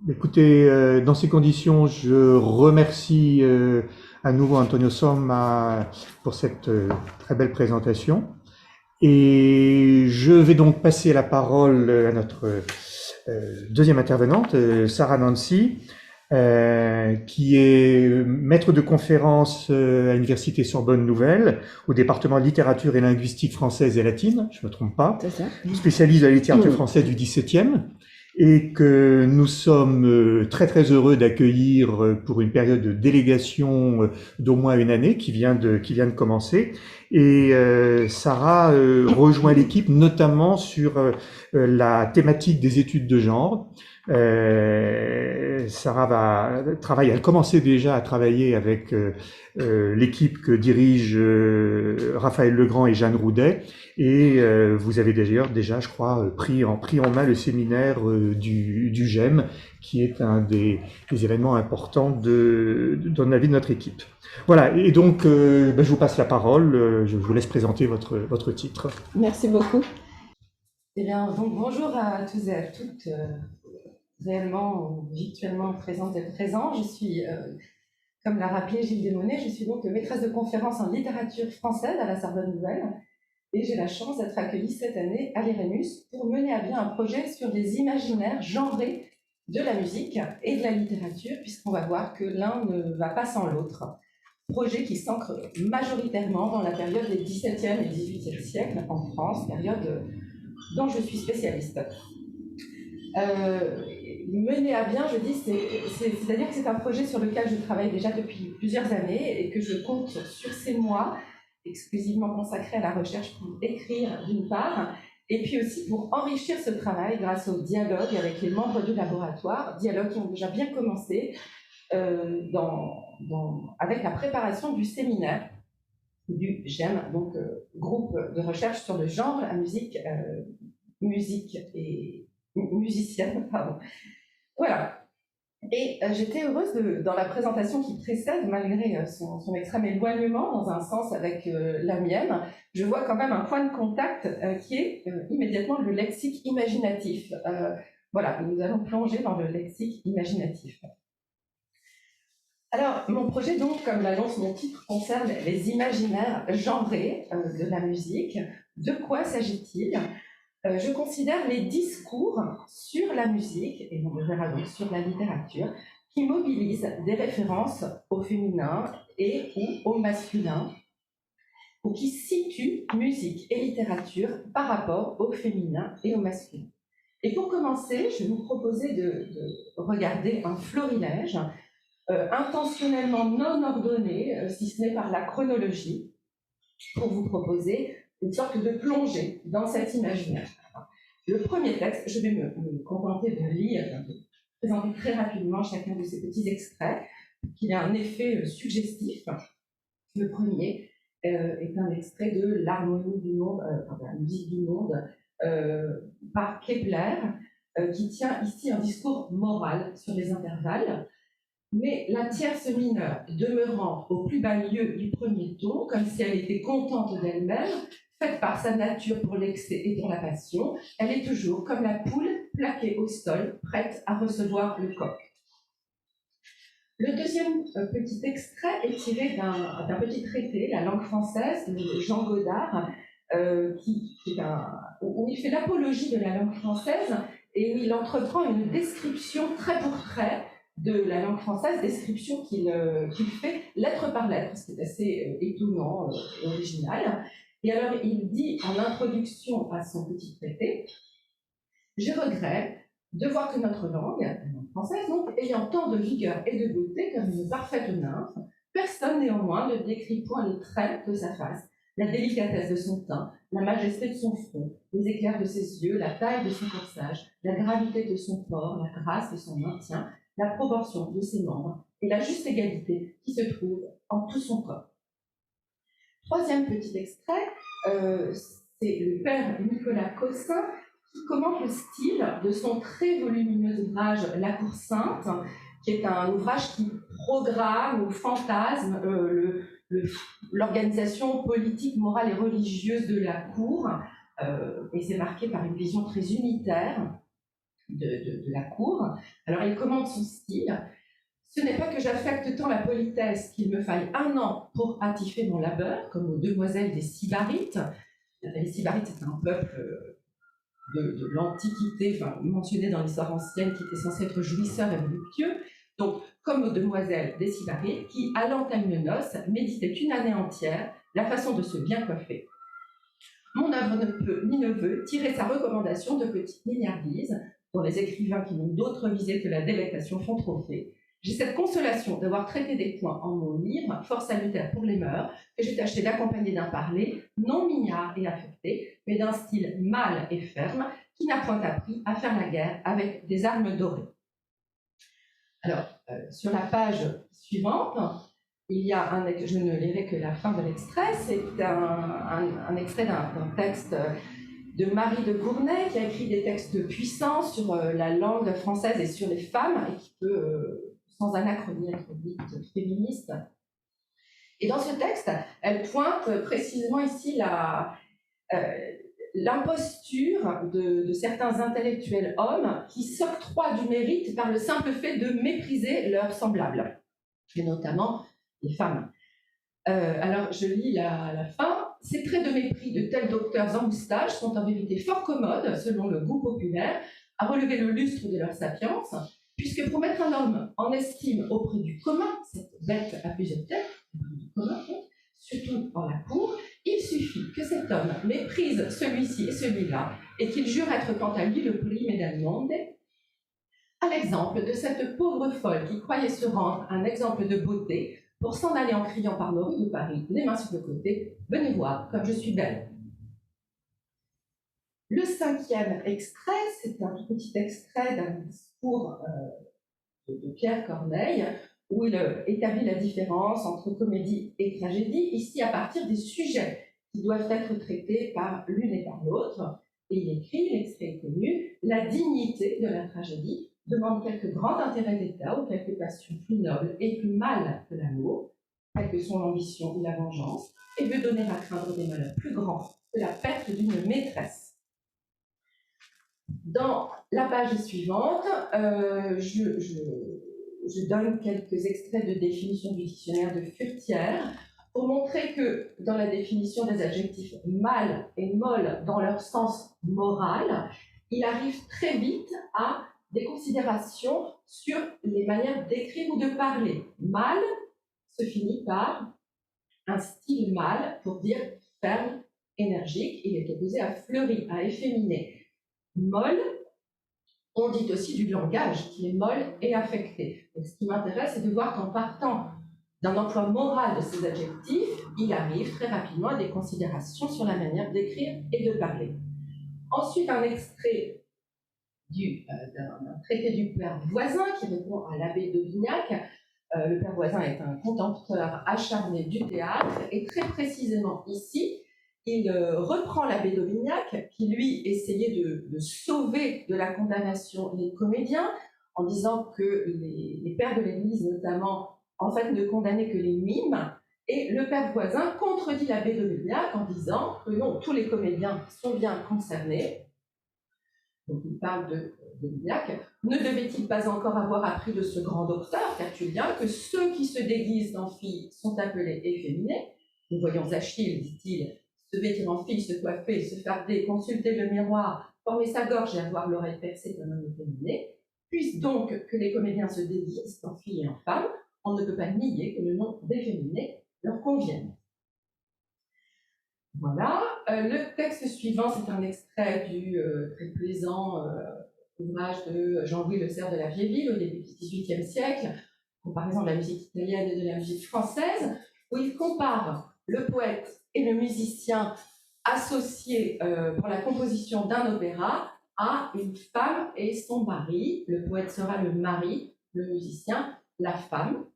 Écoutez, dans ces conditions, je remercie à nouveau Antonio Somma pour cette très belle présentation. Et je vais donc passer la parole à notre deuxième intervenante, Sarah Nancy, qui est maître de conférence à l'Université Sorbonne Nouvelle, au département de littérature et linguistique française et latine, je ne me trompe pas, C'est ça. spécialiste de la littérature française du XVIIe, et que nous sommes très très heureux d'accueillir pour une période de délégation d'au moins une année qui vient de commencer. Et Sarah rejoint l'équipe notamment sur la thématique des études de genre. Sarah elle a commencé déjà à travailler avec l'équipe que dirigent Raphaël Legrand et Jeanne Roudet. Et vous avez d'ailleurs déjà, je crois, pris en main le séminaire du GEM, qui est un des événements importants dans la vie de notre équipe. Voilà, et donc je vous passe la parole, je vous laisse présenter votre titre. Merci beaucoup. Eh bien, donc, bonjour à tous et à toutes, réellement ou virtuellement présentes et présents. Je suis, comme l'a rappelé Gilles Desmonnets, je suis donc maîtresse de conférence en littérature française à la Sorbonne Nouvelle et j'ai la chance d'être accueillie cette année à l'Erasmus pour mener à bien un projet sur les imaginaires genrés de la musique et de la littérature, puisqu'on va voir que l'un ne va pas sans l'autre. Projet qui s'ancre majoritairement dans la période des XVIIe et XVIIIe siècles en France, période dont je suis spécialiste. Mener à bien, je dis, c'est-à-dire que c'est un projet sur lequel je travaille déjà depuis plusieurs années et que je compte sur ces mois exclusivement consacrés à la recherche pour écrire d'une part, et puis aussi pour enrichir ce travail grâce au dialogue avec les membres du laboratoire, dialogue qui ont déjà bien commencé avec la préparation du séminaire du GEM, donc groupe de recherche sur le genre, la musique, musique et musicienne, pardon. Voilà. Et j'étais heureuse dans la présentation qui précède, malgré son extrême éloignement dans un sens avec la mienne, je vois quand même un point de contact qui est immédiatement le lexique imaginatif. Voilà, nous allons plonger dans le lexique imaginatif. Alors, mon projet, donc, comme l'annonce mon titre, concerne les imaginaires genrés de la musique. De quoi s'agit-il ? Je considère les discours sur la musique, et on le verra donc sur la littérature, qui mobilisent des références au féminin et ou au masculin, ou qui situent musique et littérature par rapport au féminin et au masculin. Et pour commencer, je vais vous proposer de regarder un florilège intentionnellement non ordonné, si ce n'est par la chronologie, pour vous proposer une sorte de plongée dans cet imaginaire. Le premier texte, je vais me contenter de lire, de présenter très rapidement chacun de ces petits extraits, qui a un effet suggestif. Le premier est un extrait de L'harmonie du monde, la musique du monde, par Kepler, qui tient ici un discours moral sur les intervalles. Mais la tierce mineure demeurant au plus bas lieu du premier ton, comme si elle était contente d'elle-même, faite par sa nature pour l'excès et pour la passion, elle est toujours comme la poule plaquée au sol, prête à recevoir le coq. Le deuxième petit extrait est tiré d'un petit traité, La langue française, de Jean Godard, où il fait l'apologie de la langue française et où il entreprend une description trait pour trait de la langue française, description qu'il fait lettre par lettre, ce qui est assez étonnant et original. Et alors, il dit en introduction à son petit traité, « Je regrette de voir que notre langue, la langue française, donc, ayant tant de vigueur et de beauté comme une parfaite nymphe, personne néanmoins ne décrit point les traits de sa face, la délicatesse de son teint, la majesté de son front, les éclairs de ses yeux, la taille de son corsage, la gravité de son corps, la grâce de son maintien, la proportion de ses membres et la juste égalité qui se trouve en tout son corps. » Troisième petit extrait, c'est le père Nicolas Cossin qui commente le style de son très volumineux ouvrage La Cour Sainte, qui est un ouvrage qui programme ou fantasme l'organisation politique, morale et religieuse de la cour, et c'est marqué par une vision très unitaire. de la cour. Alors, il commande son style. Ce n'est pas que j'affecte tant la politesse qu'il me faille 1 an pour hâtifier mon labeur, comme aux demoiselles des Sybarites. Les Sybarites, c'est un peuple de l'Antiquité, enfin, mentionné dans l'histoire ancienne, qui était censé être jouisseur et voluptueux. Donc, comme aux demoiselles des Sybarites, qui, allant à une noce, méditaient une année entière la façon de se bien coiffer. Mon œuvre ne peut ni ne veut tirer sa recommandation de petites mignardises, dont les écrivains qui n'ont d'autre visée que la délectation font trophée. J'ai cette consolation d'avoir traité des points en mon livre, fort salutaire pour les mœurs, que j'ai tâché d'accompagner d'un parler non mignard et affecté, mais d'un style mâle et ferme, qui n'a point appris à faire la guerre avec des armes dorées. Alors, sur la page suivante, il y a je ne lirai que la fin de l'extrait, c'est un extrait d'un texte de Marie de Gournay, qui a écrit des textes puissants sur la langue française et sur les femmes, et qui peut, sans anachronie, être dite féministe. Et dans ce texte, elle pointe précisément ici l'imposture de certains intellectuels hommes qui s'octroient du mérite par le simple fait de mépriser leurs semblables, et notamment les femmes. Alors, je lis la fin. Ces traits de mépris de tels docteurs en moustache sont en vérité fort commodes, selon le goût populaire, à relever le lustre de leur sapience, puisque pour mettre un homme en estime auprès du commun, cette bête à plusieurs têtes, du commun, surtout en la cour, il suffit que cet homme méprise celui-ci et celui-là, et qu'il jure être quant à lui le prime del monde, à l'exemple de cette pauvre folle qui croyait se rendre un exemple de beauté, pour s'en aller en criant par nos rues de Paris, les mains sur le côté, « Venez voir comme je suis belle ». Le 5e extrait, c'est un tout petit extrait d'un discours de Pierre Corneille, où il établit la différence entre comédie et tragédie, ici à partir des sujets qui doivent être traités par l'une et par l'autre. Et il écrit, l'extrait est connu, « La dignité de la tragédie demande quelque grand intérêt d'État ou quelque passion plus noble et plus mâle que l'amour, telle que sont l'ambition ou la vengeance, et veut donner à craindre des malheurs plus grands que la perte d'une maîtresse. » Dans la page suivante, je donne quelques extraits de définition du dictionnaire de Furetière pour montrer que dans la définition des adjectifs mâle et molle dans leur sens moral, il arrive très vite à des considérations sur les manières d'écrire ou de parler. Mâle se finit par un style mâle pour dire ferme, énergique. Il est opposé à fleuri, à efféminé. Molle, on dit aussi du langage qui est molle et affecté. Donc, ce qui m'intéresse, c'est de voir qu'en partant d'un emploi moral de ces adjectifs, il arrive très rapidement à des considérations sur la manière d'écrire et de parler. Ensuite, un extrait d'un traité du père Voisin qui répond à l'abbé d'Aubignac. Le père Voisin est un contempteur acharné du théâtre et très précisément ici, il reprend l'abbé d'Aubignac qui lui essayait de sauver de la condamnation les comédiens en disant que les pères de l'Église notamment en fait ne condamnaient que les mimes, et le père Voisin contredit l'abbé d'Aubignac en disant que non, tous les comédiens sont bien concernés. Donc il parle d'Aubignac. Ne devait-il pas encore avoir appris de ce grand docteur, Tertullien, que ceux qui se déguisent en filles sont appelés efféminés? Nous voyons Achille, dit-il, se vêtir en fille, se coiffer, se farder, consulter le miroir, former sa gorge et avoir l'oreille percée comme un efféminé. Puisse donc que les comédiens se déguisent en filles et en femmes, on ne peut pas nier que le nom d'efféminé leur convienne. Voilà. Le texte suivant, c'est un extrait du très plaisant ouvrage de Jean-Louis Le Cerf de la Vieille-Ville au début du XVIIIe siècle, comparaison de la musique italienne et de la musique française, où il compare le poète et le musicien associés pour la composition d'un opéra à une femme et son mari. Le poète sera le mari, le musicien, la femme.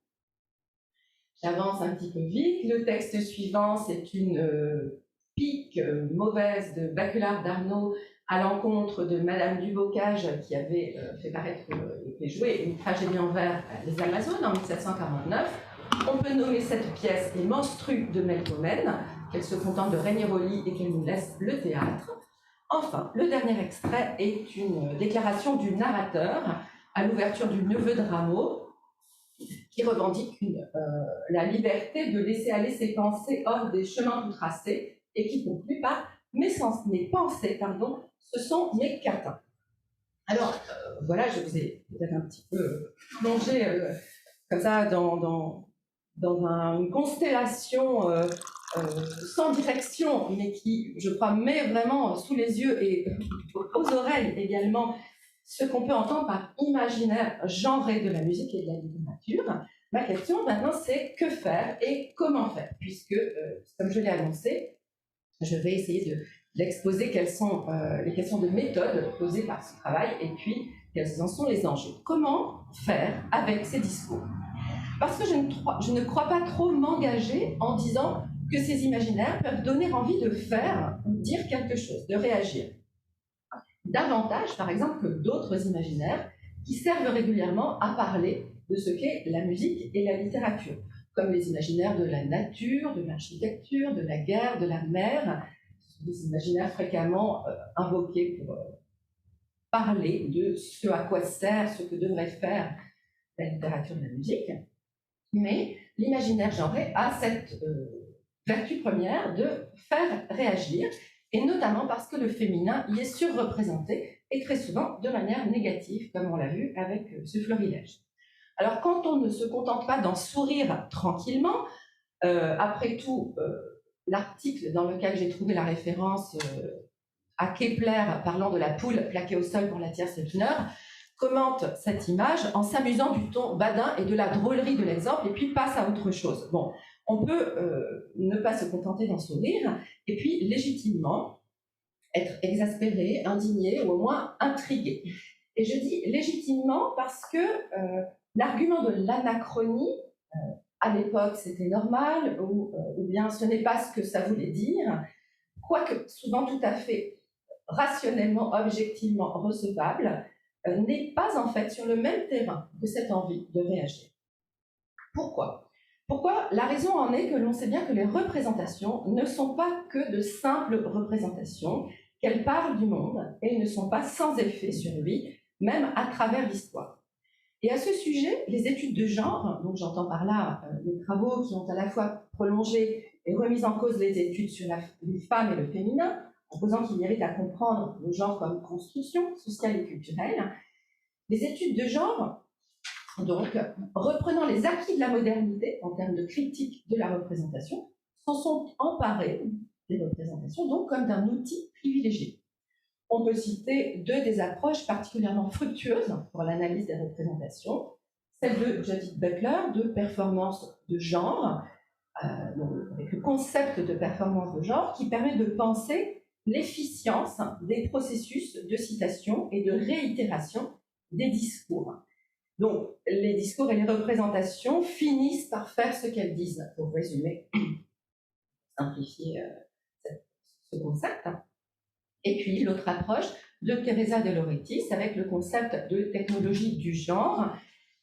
J'avance un petit peu vite. Le texte suivant, c'est une pique mauvaise de Baculard d'Arnaud à l'encontre de Madame Dubocage qui avait fait jouer une tragédie en vers Les Amazones en 1749. On peut nommer cette pièce Les Menstrues de Melpomène, qu'elle se contente de régner au lit et qu'elle nous laisse le théâtre. Enfin, le dernier extrait est une déclaration du narrateur à l'ouverture du Neveu de Rameau, qui revendique la liberté de laisser aller ses pensées hors des chemins tout tracés et qui conclut par « mes pensées, pardon, ce sont mes catins ». Alors, voilà, je vous ai peut-être un petit peu plongé comme ça dans une constellation sans direction, mais qui, je crois, met vraiment sous les yeux et aux oreilles également ce qu'on peut entendre par imaginaire genré de la musique et de la littérature. Ma question maintenant, c'est que faire et comment faire, puisque, comme je l'ai annoncé, je vais essayer d'exposer quelles sont les questions de méthode posées par ce travail et puis quels en sont les enjeux. Comment faire avec ces discours? Parce que je ne crois pas trop m'engager en disant que ces imaginaires peuvent donner envie de faire ou dire quelque chose, de réagir. Davantage, par exemple, que d'autres imaginaires qui servent régulièrement à parler de ce qu'est la musique et la littérature, comme les imaginaires de la nature, de l'architecture, de la guerre, de la mer. Ce sont des imaginaires fréquemment invoqués pour parler de ce à quoi sert, ce que devrait faire la littérature et la musique. Mais l'imaginaire genré a cette vertu première de faire réagir, et notamment parce que le féminin y est surreprésenté, et très souvent de manière négative, comme on l'a vu avec ce florilège. Alors quand on ne se contente pas d'en sourire tranquillement, après tout, l'article dans lequel j'ai trouvé la référence à Kepler parlant de la poule plaquée au sol pour la tierce d'heure, commente cette image en s'amusant du ton badin et de la drôlerie de l'exemple, et puis passe à autre chose. Bon, on peut ne pas se contenter d'en sourire, et puis légitimement être exaspéré, indigné ou au moins intrigué. Et je dis légitimement parce que l'argument de l'anachronie, à l'époque c'était normal, ou bien ce n'est pas ce que ça voulait dire, quoique souvent tout à fait rationnellement, objectivement recevable, n'est pas en fait sur le même terrain que cette envie de réagir. Pourquoi ? La raison en est que l'on sait bien que les représentations ne sont pas que de simples représentations, qu'elles parlent du monde et ne sont pas sans effet sur lui, même à travers l'histoire. Et à ce sujet, les études de genre, donc j'entends par là les travaux qui ont à la fois prolongé et remis en cause les études sur les femmes et le féminin, en posant qu'il mérite à comprendre le genre comme construction sociale et culturelle. Les études de genre, donc, reprenant les acquis de la modernité en termes de critique de la représentation, s'en sont emparées des représentations donc comme d'un outil privilégié. On peut citer deux des approches particulièrement fructueuses pour l'analyse des représentations, celle de Judith Butler, de performance de genre, avec le concept de performance de genre qui permet de penser l'efficience des processus de citation et de réitération des discours. Donc, les discours et les représentations finissent par faire ce qu'elles disent, pour résumer, simplifier ce concept. Et puis, l'autre approche de Teresa de Lauretis avec le concept de technologie du genre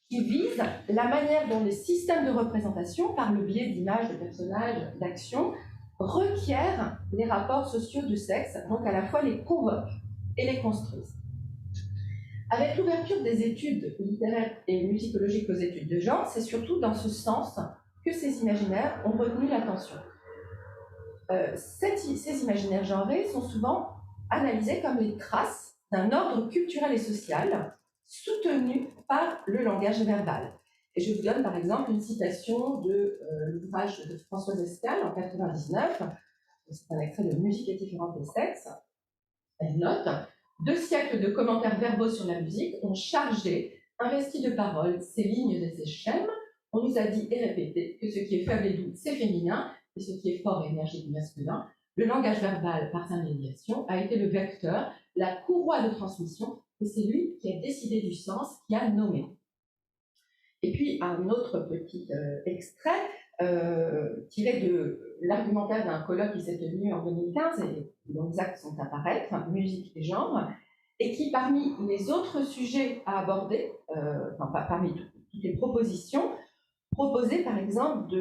qui vise la manière dont les systèmes de représentation, par le biais d'images, de personnages, d'actions, requièrent les rapports sociaux de sexe, donc à la fois les convoquent et les construisent. Avec l'ouverture des études littéraires et musicologiques aux études de genre, c'est surtout dans ce sens que ces imaginaires ont retenu l'attention. Ces imaginaires genrés sont souvent analysés comme les traces d'un ordre culturel et social soutenu par le langage verbal. Et je vous donne par exemple une citation de l'ouvrage de Françoise Escale en 1999, c'est un extrait de Musique et différentes des sexes. Elle note: 2 siècles de commentaires verbaux sur la musique ont chargé, investi de paroles, ces lignes et ces schèmes. On nous a dit et répété que ce qui est faible et doux, c'est féminin, et ce qui est fort et énergique, masculin. Le langage verbal, par sa médiation, a été le vecteur, la courroie de transmission, et c'est lui qui a décidé du sens, qui a nommé. Et puis, un autre petit extrait tiré de l'argumentaire d'un colloque qui s'est tenu en 2015 et dont les actes sont à paraître, musique et genre, et qui, parmi les autres sujets à aborder, parmi toutes les propositions, proposait par exemple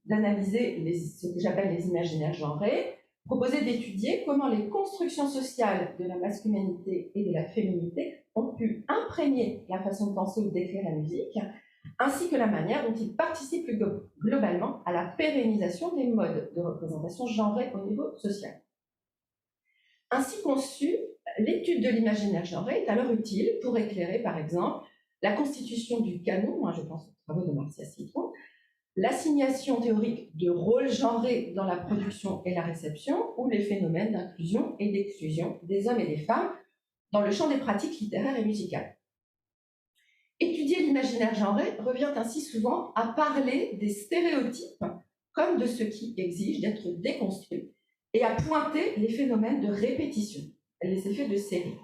d'analyser ce que j'appelle les imaginaires genrés, proposait d'étudier comment les constructions sociales de la masculinité et de la féminité ont pu imprégner la façon de penser ou d'écrire la musique, ainsi que la manière dont ils participent plus globalement à la pérennisation des modes de représentation genrée au niveau social. Ainsi conçue, l'étude de l'imaginaire genré est alors utile pour éclairer, par exemple, la constitution du canon, je pense aux travaux de Marcia Citron, l'assignation théorique de rôles genrés dans la production et la réception, ou les phénomènes d'inclusion et d'exclusion des hommes et des femmes dans le champ des pratiques littéraires et musicales. Étudier l'imaginaire genré revient ainsi souvent à parler des stéréotypes comme de ce qui exige d'être déconstruit et à pointer les phénomènes de répétition, les effets de série.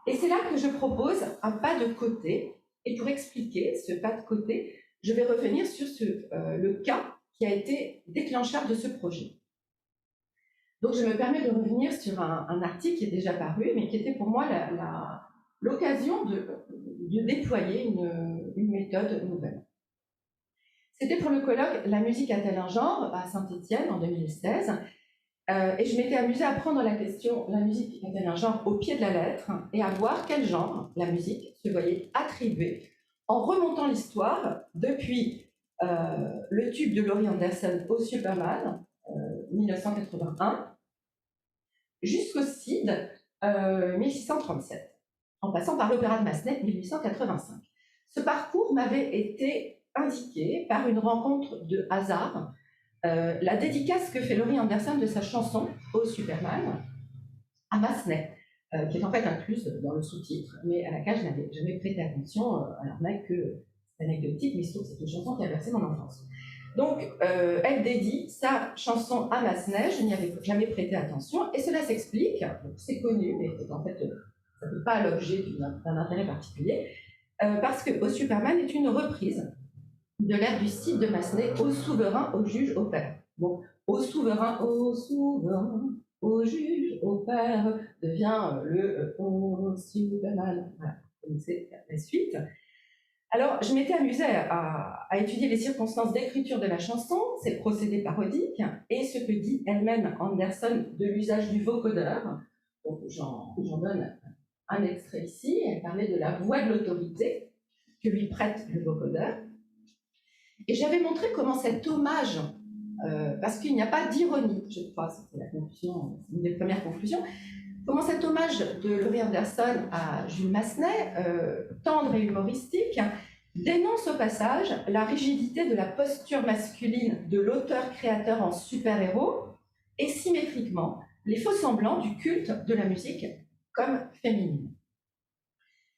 Et c'est là que je propose un pas de côté, et pour expliquer ce pas de côté, je vais revenir sur le cas qui a été déclencheur de ce projet. Donc je me permets de revenir sur un article qui est déjà paru, mais qui était pour moi l'occasion de déployer une méthode nouvelle. C'était pour le colloque « La musique a-t-elle un genre ?» à Saint-Étienne en 2016. Et je m'étais amusée à prendre la question « La musique a-t-elle un genre ?» au pied de la lettre et à voir quel genre la musique se voyait attribuer en remontant l'histoire depuis le tube de Laurie Anderson au Superman, 1981, jusqu'au CID, 1637, en passant par l'opéra de Massenet, 1885. Ce parcours m'avait été indiqué par une rencontre de hasard, la dédicace que fait Laurie Anderson de sa chanson au Superman à Massenet, qui est en fait incluse dans le sous-titre, mais à laquelle je n'avais jamais prêté attention, alors même que c'est anecdotique, mais il se trouve que c'est une chanson qui a bercé mon enfance. Donc, elle dédie sa chanson à Massenet, je n'y avais jamais prêté attention, et cela s'explique, c'est connu, mais en fait, ça n'est pas l'objet d'un intérêt particulier, parce que au Superman est une reprise de l'air du Cid de Massenet, au souverain, au juge, au père. Bon, au souverain, au juge, au père, devient le au Superman. Voilà, vous connaissez la suite. Alors, je m'étais amusée à étudier les circonstances d'écriture de la chanson, ses procédés parodiques, et ce que dit elle-même Anderson de l'usage du vocodeur. Donc, j'en donne un extrait ici. Elle parlait de la voix de l'autorité que lui prête le vocodeur. Et j'avais montré comment cet hommage, parce qu'il n'y a pas d'ironie, je crois, c'était la conclusion, une des premières conclusions, comment cet hommage de Laurie Anderson à Jules Massenet, tendre et humoristique, dénonce au passage la rigidité de la posture masculine de l'auteur-créateur en super-héros et symétriquement les faux semblants du culte de la musique comme féminine.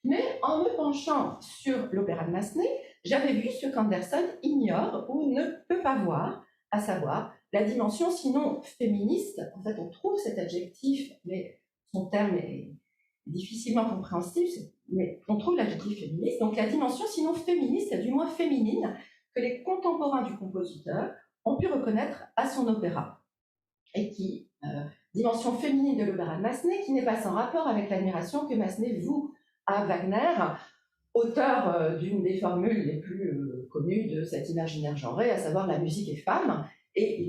Mais en me penchant sur l'opéra de Massenet, j'avais vu ce qu'Anderson ignore ou ne peut pas voir, à savoir la dimension sinon féministe. En fait, on trouve cet adjectif, mais son terme est difficilement compréhensible, mais on trouve l'adjectif féministe. Donc la dimension sinon féministe, du moins féminine, que les contemporains du compositeur ont pu reconnaître à son opéra. Et qui, dimension féminine de l'opéra de Massenet, qui n'est pas sans rapport avec l'admiration que Massenet voue à Wagner, auteur d'une des formules les plus connues de cet imaginaire genré, à savoir la musique est femme. Et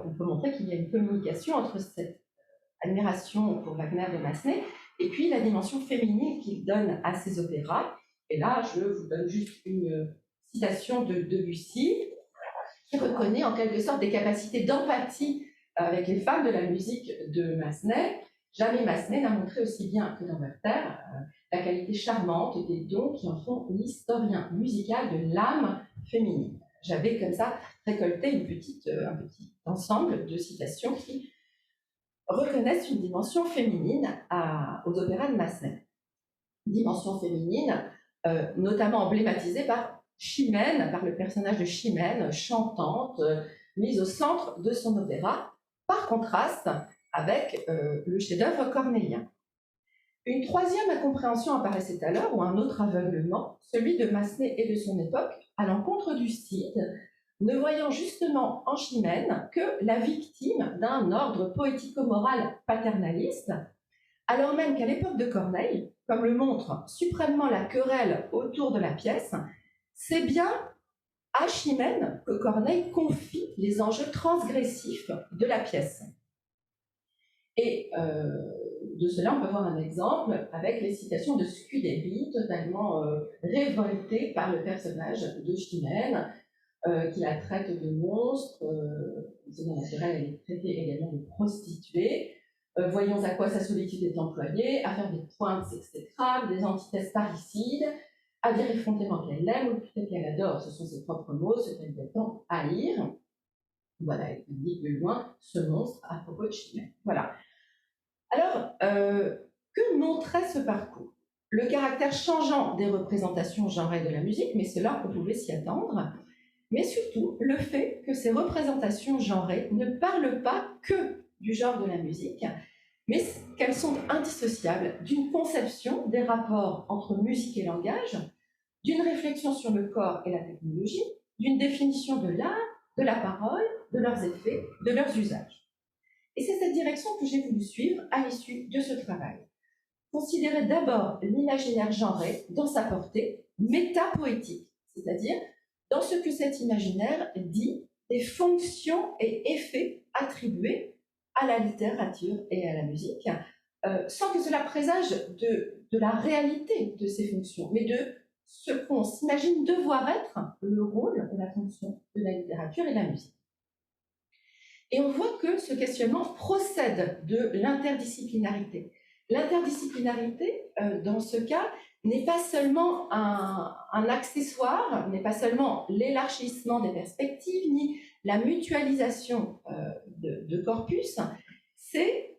on peut montrer qu'il y a une communication entre cette admiration pour Wagner de Massenet et puis la dimension féminine qu'il donne à ses opéras. Et là, je vous donne juste une citation de Debussy, qui reconnaît en quelque sorte des capacités d'empathie avec les femmes de la musique de Massenet. Jamais Massenet n'a montré aussi bien que dans Werther la qualité charmante des dons qui en font l'historien musical de l'âme féminine. J'avais comme ça récolté un petit ensemble de citations qui reconnaissent une dimension féminine aux opéras de Massenet. Dimension féminine notamment emblématisée par Chimène, par le personnage de Chimène, chantante, mise au centre de son opéra, par contraste avec le chef-d'œuvre cornélien. Une troisième incompréhension apparaissait alors, ou un autre aveuglement, celui de Massenet et de son époque, à l'encontre du Cid, ne voyant justement en Chimène que la victime d'un ordre poético-moral paternaliste, alors même qu'à l'époque de Corneille, comme le montre suprêmement la querelle autour de la pièce, c'est bien à Chimène que Corneille confie les enjeux transgressifs de la pièce. Et de cela, on peut voir un exemple avec les citations de Scudéry, totalement révolté par le personnage de Chimène, qui la traite de monstre, sinon naturel, elle est traitée également de prostituée. Voyons à quoi sa solitude est employée, à faire des pointes exécrables, des antithèses parricides, à dire effrontément qu'elle l'aime ou peut-être qu'elle adore. Ce sont ses propres mots, ce qu'elle veut tant haïr. Voilà, elle dit plus loin ce monstre à propos de Chimène. Voilà. Alors, que montrait ce parcours? Le caractère changeant des représentations genrées de la musique, mais cela, on pouvait s'y attendre, mais surtout le fait que ces représentations genrées ne parlent pas que du genre de la musique, mais qu'elles sont indissociables d'une conception des rapports entre musique et langage, d'une réflexion sur le corps et la technologie, d'une définition de l'art, de la parole, de leurs effets, de leurs usages. Et c'est cette direction que j'ai voulu suivre à l'issue de ce travail. Considérer d'abord l'imaginaire genré dans sa portée métapoétique, c'est-à-dire dans ce que cet imaginaire dit des fonctions et effets attribués à la littérature et à la musique, sans que cela présage de la réalité de ces fonctions, mais de ce qu'on s'imagine devoir être le rôle et la fonction de la littérature et de la musique. Et on voit que ce questionnement procède de l'interdisciplinarité. L'interdisciplinarité, dans ce cas, n'est pas seulement un accessoire, n'est pas seulement l'élargissement des perspectives, ni la mutualisation de corpus, c'est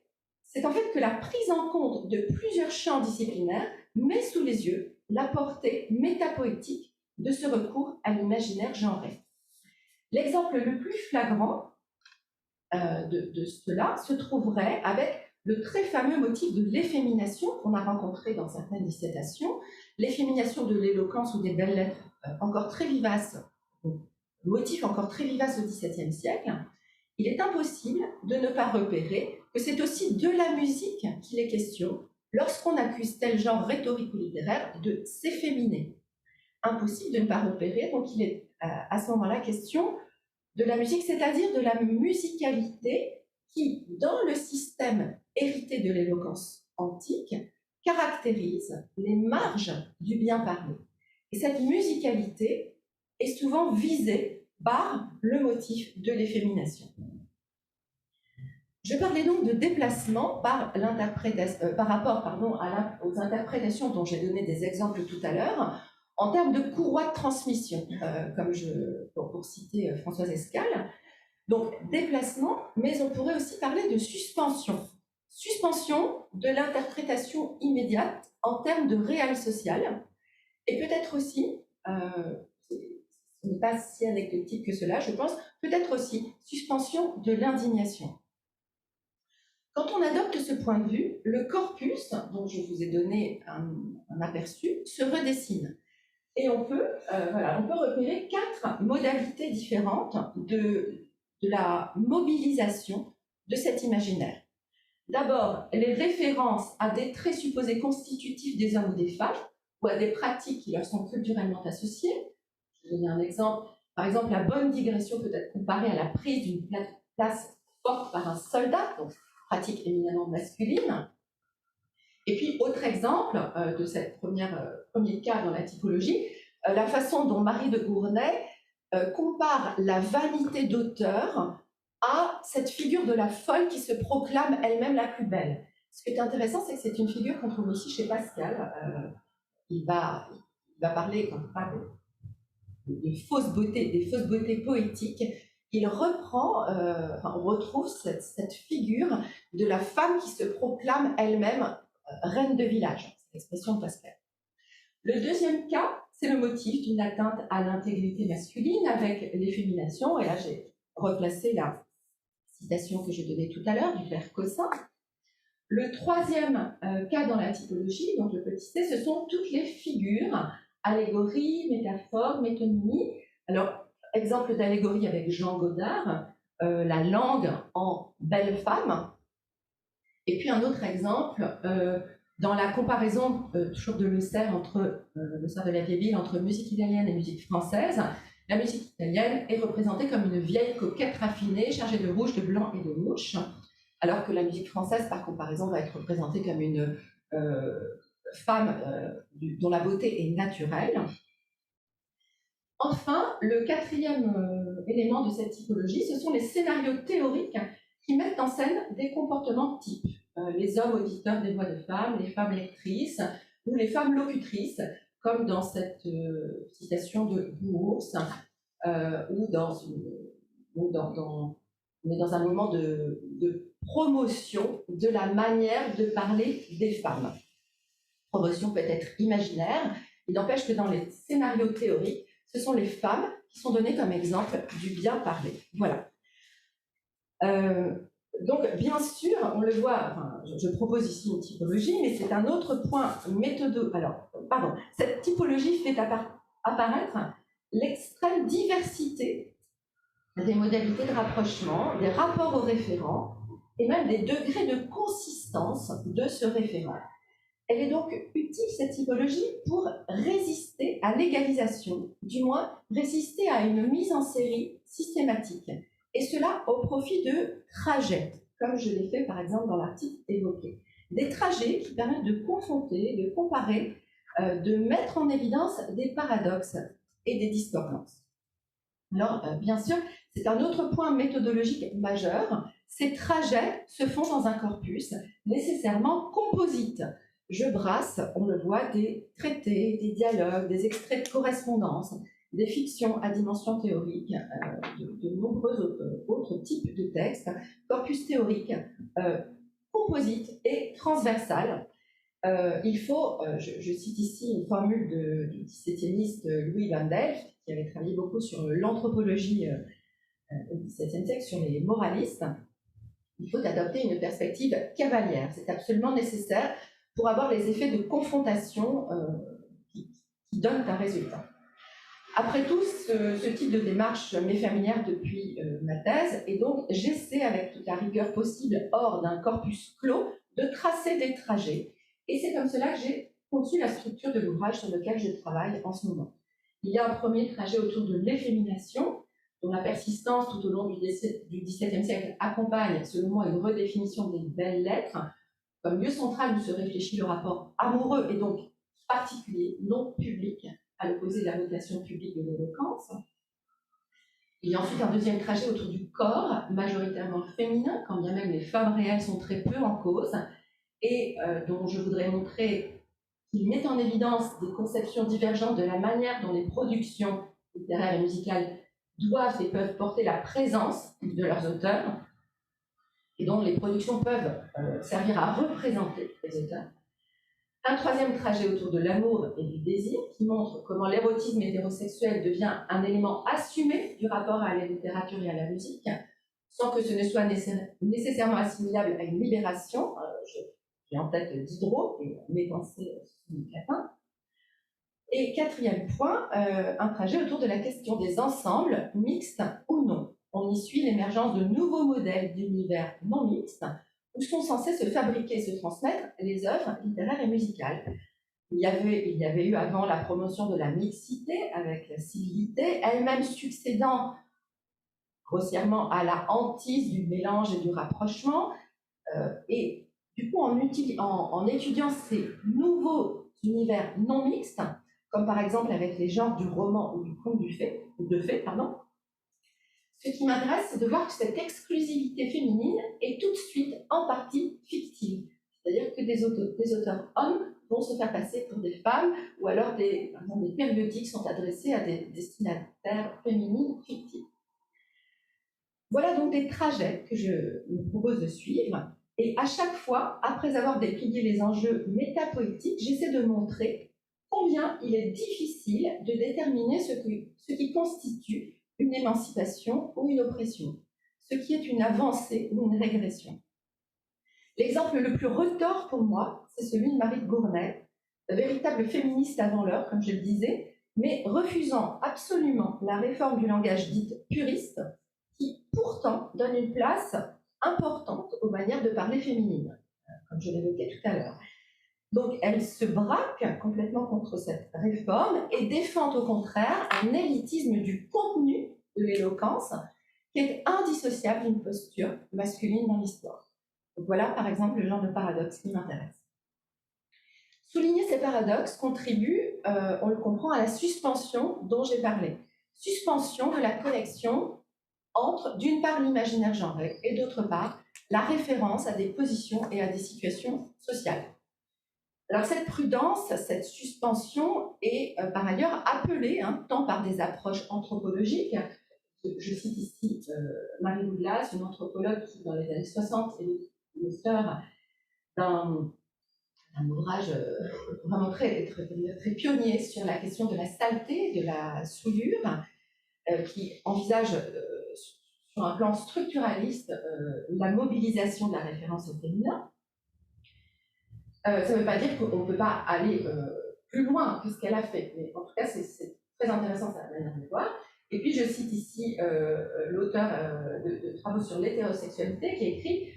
en fait que la prise en compte de plusieurs champs disciplinaires met sous les yeux la portée métapoétique de ce recours à l'imaginaire genré. L'exemple le plus flagrant de cela se trouverait avec le très fameux motif de l'effémination qu'on a rencontré dans certaines dissertations, l'effémination de l'éloquence ou des belles lettres encore très vivaces, motif encore très vivace au XVIIe siècle. Il est impossible de ne pas repérer que c'est aussi de la musique qu'il est question lorsqu'on accuse tel genre rhétorique ou littéraire de s'efféminer. Impossible de ne pas repérer, donc il est à ce moment-là question de la musique, c'est-à-dire de la musicalité qui, dans le système hérité de l'éloquence antique, caractérise les marges du bien parlé. Et cette musicalité est souvent visée par le motif de l'effémination. Je parlais donc de déplacement par rapport aux interprétations dont j'ai donné des exemples tout à l'heure, en termes de courroie de transmission, pour citer Françoise Escale. Donc, déplacement, mais on pourrait aussi parler de suspension. Suspension de l'interprétation immédiate en termes de réel social, et peut-être aussi, ce n'est pas si anecdotique que cela, je pense, peut-être aussi suspension de l'indignation. Quand on adopte ce point de vue, le corpus, dont je vous ai donné un aperçu, se redessine. Et on peut repérer 4 modalités différentes de la mobilisation de cet imaginaire. D'abord, les références à des traits supposés constitutifs des hommes ou des femmes, ou à des pratiques qui leur sont culturellement associées. Je vais donner un exemple. Par exemple, la bonne digression peut être comparée à la prise d'une place forte par un soldat, donc pratique éminemment masculine. Et puis, autre exemple de cette premier cas dans la typologie, la façon dont Marie de Gournay compare la vanité d'auteur à cette figure de la folle qui se proclame elle-même la plus belle. Ce qui est intéressant, c'est que c'est une figure qu'on trouve aussi chez Pascal. Il va parler, quand on parle de fausses beautés, des fausses beautés poétiques, il reprend, on retrouve cette figure de la femme qui se proclame elle-même reine de village. C'est l'expression de Pascal. Le deuxième cas, c'est le motif d'une atteinte à l'intégrité masculine avec l'effémination. Et là, j'ai replacé la citation que je donnais tout à l'heure du père Cossin. Le troisième cas dans la typologie, donc le petit c, ce sont toutes les figures, allégories, métaphores, métonymie. Alors, exemple d'allégorie avec Jean Godard, la langue en belle femme. Et puis un autre exemple, dans la comparaison toujours de Leclerc entre Leclerc de la vieille ville entre musique italienne et musique française, la musique italienne est représentée comme une vieille coquette raffinée, chargée de rouge, de blanc et de mouche. alors que la musique française, par comparaison, va être représentée comme une femme dont la beauté est naturelle. Enfin, le quatrième élément de cette typologie, ce sont les scénarios théoriques qui mettent en scène des comportements types. Les hommes auditeurs des voix de femmes, les femmes lectrices ou les femmes locutrices, comme dans cette citation de Bourse, ou on est dans un moment de promotion de la manière de parler des femmes. Promotion peut être imaginaire, il n'empêche que dans les scénarios théoriques, ce sont les femmes qui sont données comme exemple du bien parler. Voilà. Donc, bien sûr, on le voit, enfin, je propose ici une typologie, mais c'est un autre point cette typologie fait apparaître l'extrême diversité des modalités de rapprochement, des rapports aux référents, et même des degrés de consistance de ce référent. Elle est donc utile, cette typologie, pour résister à l'égalisation, du moins résister à une mise en série systématique, et cela au profit de trajets, comme je l'ai fait par exemple dans l'article évoqué. Des trajets qui permettent de confronter, de comparer, de mettre en évidence des paradoxes et des discordances. Alors, bien sûr, c'est un autre point méthodologique majeur. Ces trajets se font dans un corpus nécessairement composite. Je brasse, on le voit, des traités, des dialogues, des extraits de correspondance, des fictions à dimension théorique, de nombreux autres types de textes, corpus théorique, composite et transversal. Il faut, je cite ici une formule du XVIIe Louis van Delft, qui avait travaillé beaucoup sur l'anthropologie au XVIIe siècle, sur les moralistes. Il faut adopter une perspective cavalière. C'est absolument nécessaire pour avoir les effets de confrontation qui donnent un résultat. Après tout, ce type de démarche m'est familière depuis ma thèse, et donc j'essaie, avec toute la rigueur possible, hors d'un corpus clos, de tracer des trajets. Et c'est comme cela que j'ai conçu la structure de l'ouvrage sur lequel je travaille en ce moment. Il y a un premier trajet autour de l'effémination, dont la persistance tout au long du XVIIe siècle accompagne, selon moi, une redéfinition des belles lettres, comme lieu central où se réfléchit le rapport amoureux et donc particulier, non public, à l'opposé de la vocation publique de l'éloquence. Il y a ensuite un deuxième trajet autour du corps, majoritairement féminin, quand bien même les femmes réelles sont très peu en cause, et dont je voudrais montrer qu'il met en évidence des conceptions divergentes de la manière dont les productions littéraires et musicales doivent et peuvent porter la présence de leurs auteurs, et dont les productions peuvent servir à représenter les auteurs. Un troisième trajet autour de l'amour et du désir, qui montre comment l'érotisme hétérosexuel devient un élément assumé du rapport à la littérature et à la musique, sans que ce ne soit nécessairement assimilable à une libération. J'ai en tête Diderot et mes pensées sur le Catin. Et quatrième point, un trajet autour de la question des ensembles, mixtes ou non. On y suit l'émergence de nouveaux modèles d'univers non mixtes, où sont censés se fabriquer et se transmettre les œuvres littéraires et musicales. Il y avait eu avant la promotion de la mixité avec la civilité, elle-même succédant grossièrement à la hantise du mélange et du rapprochement. Et du coup, en étudiant ces nouveaux univers non mixtes, comme par exemple avec les genres du roman ou du conte de fées, ce qui m'intéresse, c'est de voir que cette exclusivité féminine est tout de suite en partie fictive. C'est-à-dire que des auteurs hommes vont se faire passer pour des femmes, ou alors par exemple, des périodiques sont adressés à des destinataires féminines fictives. Voilà donc des trajets que je me propose de suivre. Et à chaque fois, après avoir déplié les enjeux métapoétiques, j'essaie de montrer combien il est difficile de déterminer ce qui constitue une émancipation ou une oppression, ce qui est une avancée ou une régression. L'exemple le plus retors pour moi, c'est celui de Marie de Gournay, véritable féministe avant l'heure, comme je le disais, mais refusant absolument la réforme du langage dite puriste, qui pourtant donne une place importante aux manières de parler féminines, comme je l'évoquais tout à l'heure. Donc elle se braque complètement contre cette réforme et défend au contraire un élitisme du contenu de l'éloquence qui est indissociable d'une posture masculine dans l'histoire. Donc voilà, par exemple, le genre de paradoxe qui m'intéresse. Souligner ces paradoxes contribue, on le comprend, à la suspension dont j'ai parlé. Suspension de la connexion entre, d'une part, l'imaginaire genré et d'autre part, la référence à des positions et à des situations sociales. Alors cette prudence, cette suspension est par ailleurs appelée, tant par des approches anthropologiques. Je cite ici Marie Douglas, une anthropologue qui, dans les années 60, est l'auteur d'un ouvrage vraiment très pionnier sur la question de la saleté, de la souillure, qui envisage sur un plan structuraliste la mobilisation de la référence au féminin. Ça ne veut pas dire qu'on ne peut pas aller plus loin que ce qu'elle a fait, mais en tout cas, c'est très intéressant sa manière de voir. Et puis, je cite ici l'auteur de travaux sur l'hétérosexualité qui écrit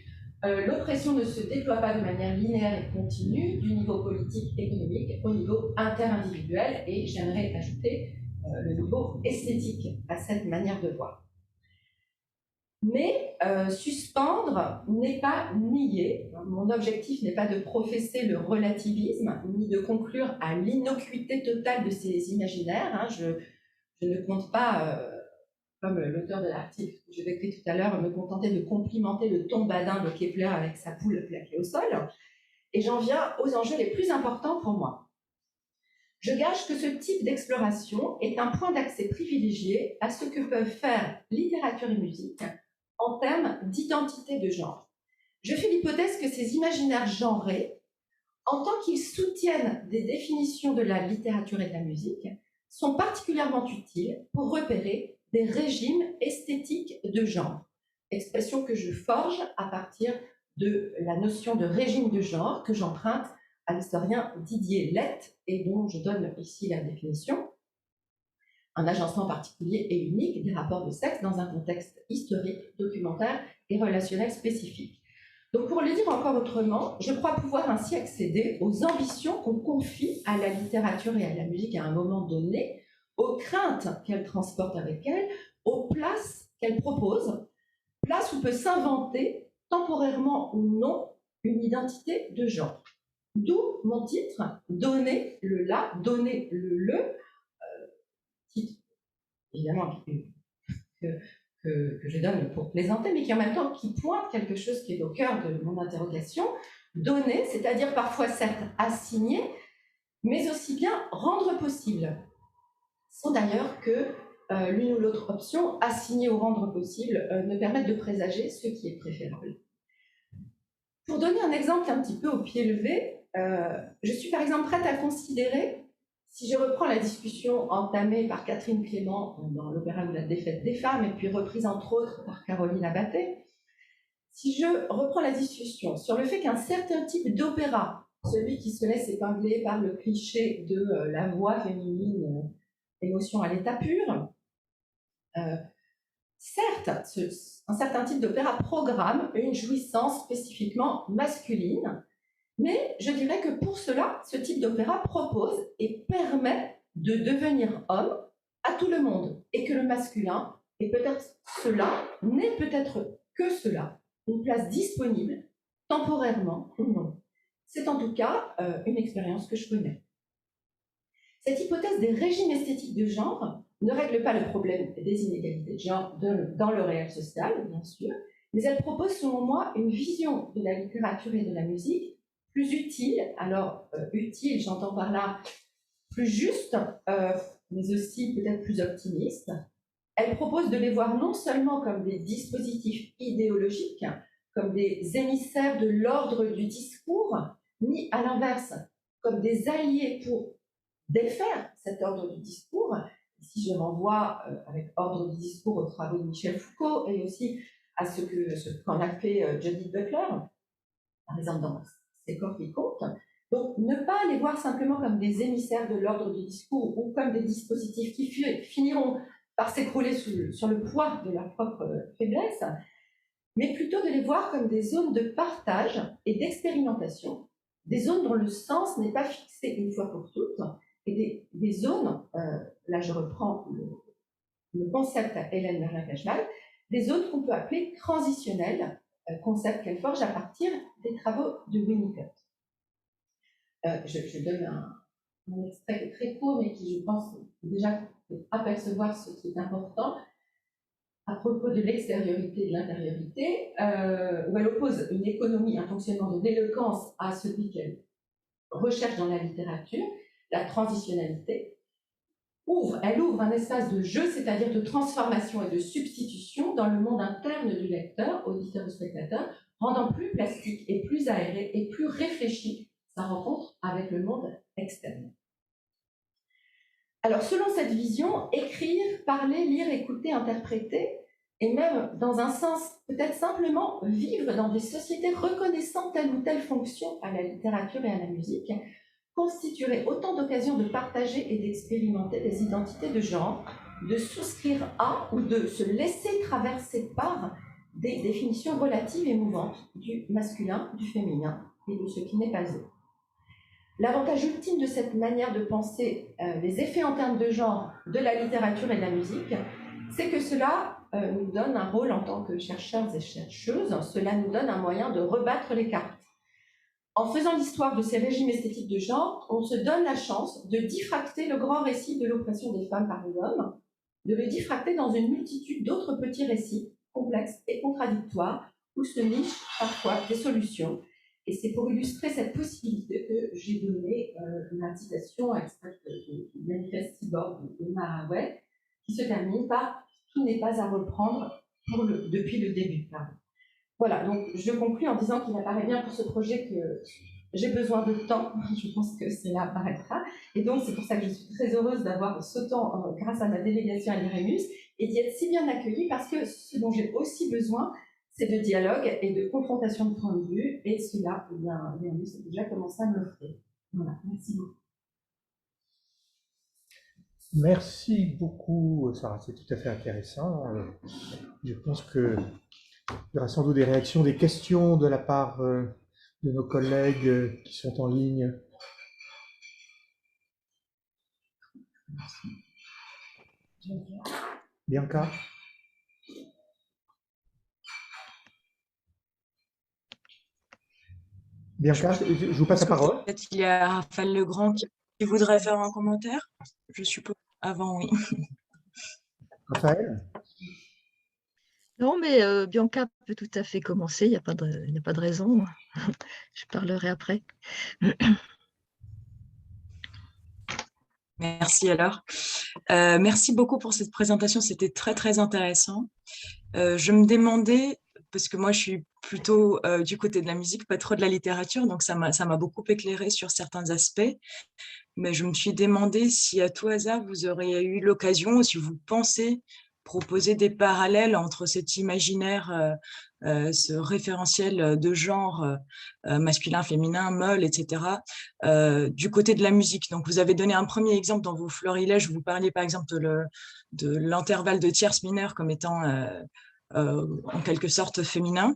l'oppression ne se déploie pas de manière linéaire et continue du niveau politique, économique au niveau interindividuel, et j'aimerais ajouter le niveau esthétique à cette manière de voir. Mais suspendre n'est pas nier. Mon objectif n'est pas de professer le relativisme, ni de conclure à l'innocuité totale de ces imaginaires. Je ne compte pas, comme l'auteur de l'article que je décris tout à l'heure, me contenter de complimenter le ton badin de Kepler avec sa poule plaquée au sol. Et j'en viens aux enjeux les plus importants pour moi. Je gage que ce type d'exploration est un point d'accès privilégié à ce que peuvent faire littérature et musique en termes d'identité de genre. Je fais l'hypothèse que ces imaginaires genrés, en tant qu'ils soutiennent des définitions de la littérature et de la musique, sont particulièrement utiles pour repérer des régimes esthétiques de genre, expression que je forge à partir de la notion de régime de genre que j'emprunte à l'historien Didier Lett et dont je donne ici la définition. Un agencement particulier et unique des rapports de sexe dans un contexte historique, documentaire et relationnel spécifique. Donc pour le dire encore autrement, je crois pouvoir ainsi accéder aux ambitions qu'on confie à la littérature et à la musique à un moment donné, aux craintes qu'elle transporte avec elle, aux places qu'elle propose, places où peut s'inventer, temporairement ou non, une identité de genre. D'où mon titre, donner le la, donner le, titre évidemment que je donne pour plaisanter, mais qui en même temps qui pointe quelque chose qui est au cœur de mon interrogation, donner, c'est-à-dire parfois certes assigner, mais aussi bien rendre possible, sans d'ailleurs que l'une ou l'autre option, assigner ou rendre possible, ne permette de présager ce qui est préférable. Pour donner un exemple un petit peu au pied levé, je suis par exemple prête à considérer, si je reprends la discussion entamée par Catherine Clément dans l'opéra de la défaite des femmes, et puis reprise entre autres par Caroline Abatté, si je reprends la discussion sur le fait qu'un certain type d'opéra, celui qui se laisse épingler par le cliché de la voix féminine, émotion à l'état pur, certes, un certain type d'opéra programme une jouissance spécifiquement masculine, mais je dirais que pour cela, ce type d'opéra propose et permet de devenir homme à tout le monde, et que le masculin est peut-être cela, n'est peut-être que cela, une place disponible, temporairement ou non. C'est en tout cas une expérience que je connais. Cette hypothèse des régimes esthétiques de genre ne règle pas le problème des inégalités de genre dans le réel social, bien sûr, mais elle propose, selon moi, une vision de la littérature et de la musique plus utile. Alors, utile, j'entends par là plus juste, mais aussi peut-être plus optimiste. Elle propose de les voir non seulement comme des dispositifs idéologiques, comme des émissaires de l'ordre du discours, ni à l'inverse, comme des alliés pour défaire cet ordre du discours. Ici, je renvoie avec ordre du discours aux travaux de Michel Foucault et aussi à ce qu'en a fait Judith Butler, par exemple dans Ses corps qui comptent. Donc, ne pas les voir simplement comme des émissaires de l'ordre du discours ou comme des dispositifs qui finiront par s'écrouler sur le poids de leur propre faiblesse, mais plutôt de les voir comme des zones de partage et d'expérimentation, des zones dont le sens n'est pas fixé une fois pour toutes, et des zones, là je reprends le concept à Hélène Merlin-Cajal, des zones qu'on peut appeler transitionnelles, concept qu'elle forge à partir des travaux de Winnicott. Je donne un extrait très court, mais qui, je pense, déjà apercevoir ce qui est important à propos de l'extériorité et de l'intériorité, où elle oppose une économie, un fonctionnement de l'éloquence à celui qu'elle recherche dans la littérature, la transitionnalité. Elle ouvre un espace de jeu, c'est-à-dire de transformation et de substitution dans le monde interne du lecteur, auditeur ou spectateur, rendant plus plastique et plus aéré et plus réfléchi sa rencontre avec le monde externe. Alors, selon cette vision, écrire, parler, lire, écouter, interpréter, et même dans un sens peut-être simplement vivre dans des sociétés reconnaissant telle ou telle fonction à la littérature et à la musique, constituerait autant d'occasions de partager et d'expérimenter des identités de genre, de souscrire à ou de se laisser traverser par des définitions relatives et mouvantes du masculin, du féminin et de ce qui n'est pas eux. L'avantage ultime de cette manière de penser les effets en termes de genre de la littérature et de la musique, c'est que cela nous donne un rôle en tant que chercheurs et chercheuses, cela nous donne un moyen de rebattre les cartes. En faisant l'histoire de ces régimes esthétiques de genre, on se donne la chance de diffracter le grand récit de l'oppression des femmes par les hommes, de le diffracter dans une multitude d'autres petits récits, complexes et contradictoires, où se nichent parfois des solutions. Et c'est pour illustrer cette possibilité que j'ai donné une citation extraite du manifeste cyborg de Haraway, qui se termine par « Tout n'est pas à reprendre depuis le début ». Voilà, donc je conclus en disant qu'il apparaît bien pour ce projet que j'ai besoin de temps, je pense que cela apparaîtra, et donc c'est pour ça que je suis très heureuse d'avoir ce temps grâce à ma délégation à l'IREMUS et d'y être si bien accueillie, parce que ce dont j'ai aussi besoin, c'est de dialogue et de confrontation de points de vue, et cela, eh bien, l'IREMUS a déjà commencé à me l'offrir. Voilà, merci beaucoup. Merci beaucoup, Sarah, c'est tout à fait intéressant. Je pense qu'il y aura sans doute des réactions, des questions de la part de nos collègues qui sont en ligne. Bianca? Bianca, je vous passe la parole. Peut-être qu'il y a Raphaël Legrand qui voudrait faire un commentaire, je suppose, avant, oui. Raphaël? Non, mais Bianca peut tout à fait commencer, il n'y a pas de raison. Je parlerai après. Merci alors. Merci beaucoup pour cette présentation, c'était très très intéressant. Je me demandais, parce que moi je suis plutôt du côté de la musique, pas trop de la littérature, donc ça m'a beaucoup éclairé sur certains aspects, mais je me suis demandé si à tout hasard vous auriez eu l'occasion, ou si vous pensez proposer des parallèles entre cet imaginaire, ce référentiel de genre masculin, féminin, meule, etc., du côté de la musique. Donc, vous avez donné un premier exemple dans vos florilèges, vous parliez par exemple de l'intervalle de tierce mineure comme étant en quelque sorte féminin.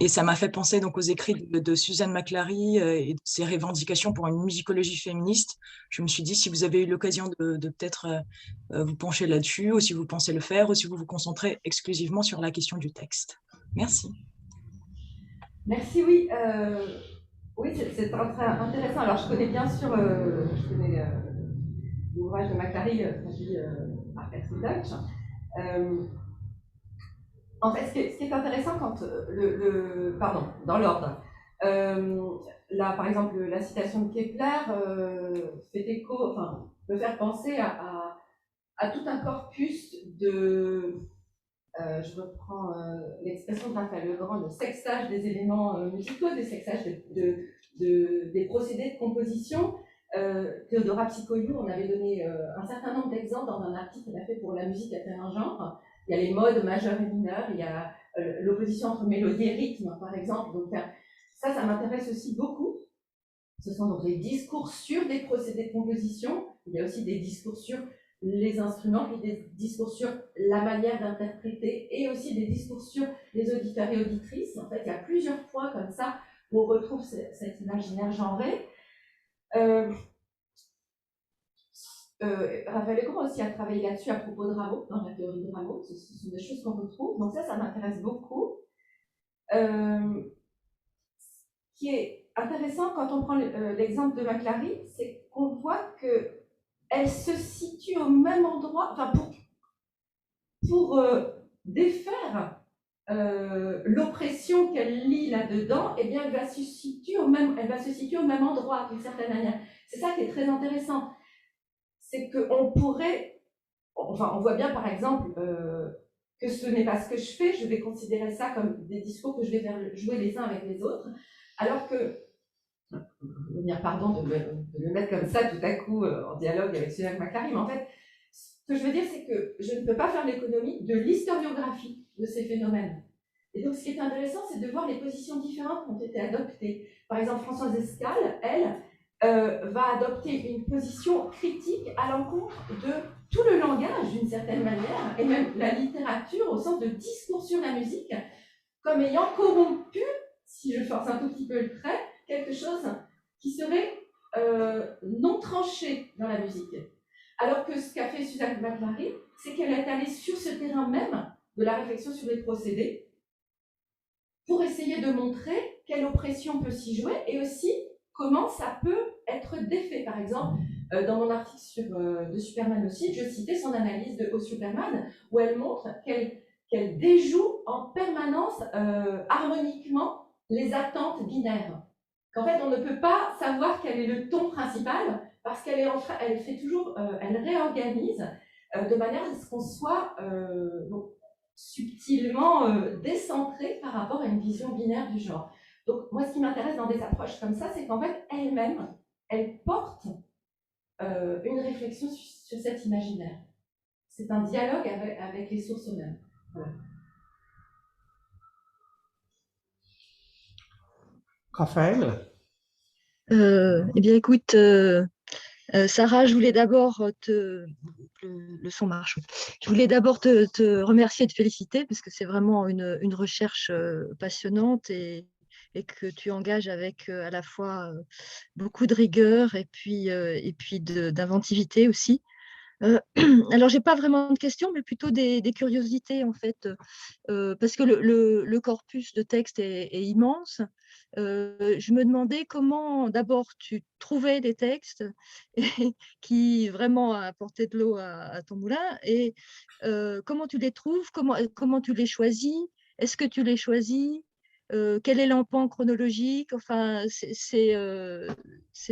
Et ça m'a fait penser donc aux écrits de Suzanne McClary et de ses revendications pour une musicologie féministe. Je me suis dit, si vous avez eu l'occasion de peut-être vous pencher là-dessus, ou si vous pensez le faire, ou si vous vous concentrez exclusivement sur la question du texte. Merci. Merci, oui. Oui, c'est très intéressant. Alors, je connais bien sûr l'ouvrage de McClary, traduit par Catherine Deutsch. En fait, ce qui est intéressant quand pardon, dans l'ordre. Là, par exemple, la citation de Kepler fait écho, enfin, peut faire penser à tout un corpus de, je reprends l'expression de Raphaël Legrand, de sexage des éléments musicaux, des sexages des procédés de composition. Théodora Psycholiou, on avait donné un certain nombre d'exemples dans un article qu'il a fait pour La musique à tel un genre. Il y a les modes majeurs et mineurs, il y a l'opposition entre mélodie et rythme, par exemple. Donc ça m'intéresse aussi beaucoup. Ce sont donc les discours sur des procédés de composition. Il y a aussi des discours sur les instruments, puis des discours sur la manière d'interpréter, et aussi des discours sur les auditeurs et auditrices. En fait, il y a plusieurs points comme ça où on retrouve cet imaginaire genré. Raphaël Legrand aussi a travaillé là-dessus à propos de Rameau, dans la théorie de Rameau. Ce sont des choses qu'on retrouve. Donc ça m'intéresse beaucoup. qui est intéressant quand on prend l'exemple de Maclary, c'est qu'on voit qu'elle se situe au même endroit, enfin pour défaire l'oppression qu'elle lit là-dedans, eh bien, elle va se situer au même endroit, d'une certaine manière. C'est ça qui est très intéressant. C'est qu'on pourrait, enfin, on voit bien par exemple que ce n'est pas ce que je fais, je vais considérer ça comme des discours que je vais faire jouer les uns avec les autres, alors que, bien pardon de le mettre comme ça tout à coup en dialogue avec Susan Maclary, mais en fait, ce que je veux dire, c'est que je ne peux pas faire l'économie de l'historiographie de ces phénomènes. Et donc, ce qui est intéressant, c'est de voir les positions différentes qui ont été adoptées. Par exemple, Françoise Escale, elle, va adopter une position critique à l'encontre de tout le langage, d'une certaine manière, et même la littérature au sens de discours sur la musique, comme ayant corrompu, si je force un tout petit peu le trait, quelque chose qui serait non tranché dans la musique. Alors que ce qu'a fait Susan Maclary, c'est qu'elle est allée sur ce terrain même de la réflexion sur les procédés pour essayer de montrer quelle oppression peut s'y jouer et aussi comment ça peut être défait. Par exemple, dans mon article de Superman aussi, je citais son analyse de Au Superman, où elle montre qu'elle déjoue en permanence harmoniquement les attentes binaires. Qu'en fait, on ne peut pas savoir quel est le ton principal parce qu'elle elle fait toujours, elle réorganise de manière à ce qu'on soit subtilement décentré par rapport à une vision binaire du genre. Donc, moi, ce qui m'intéresse dans des approches comme ça, c'est qu'en fait, elle-même, elle porte une réflexion sur cet imaginaire. C'est un dialogue avec les sources mêmes. Voilà. Raphaël? Eh bien, écoute, Sarah, je voulais d'abord le son marche. Je voulais d'abord te remercier et te féliciter parce que c'est vraiment une recherche passionnante et que tu engages avec à la fois beaucoup de rigueur et puis d'inventivité aussi. Alors, j'ai pas vraiment de questions, mais plutôt des curiosités en fait, parce que le corpus de texte est immense. Je me demandais comment d'abord tu trouvais des textes qui vraiment apportaient de l'eau à ton moulin et comment tu les trouves, comment tu les choisis, est-ce que tu les choisis, quel est l'empan chronologique, enfin c'est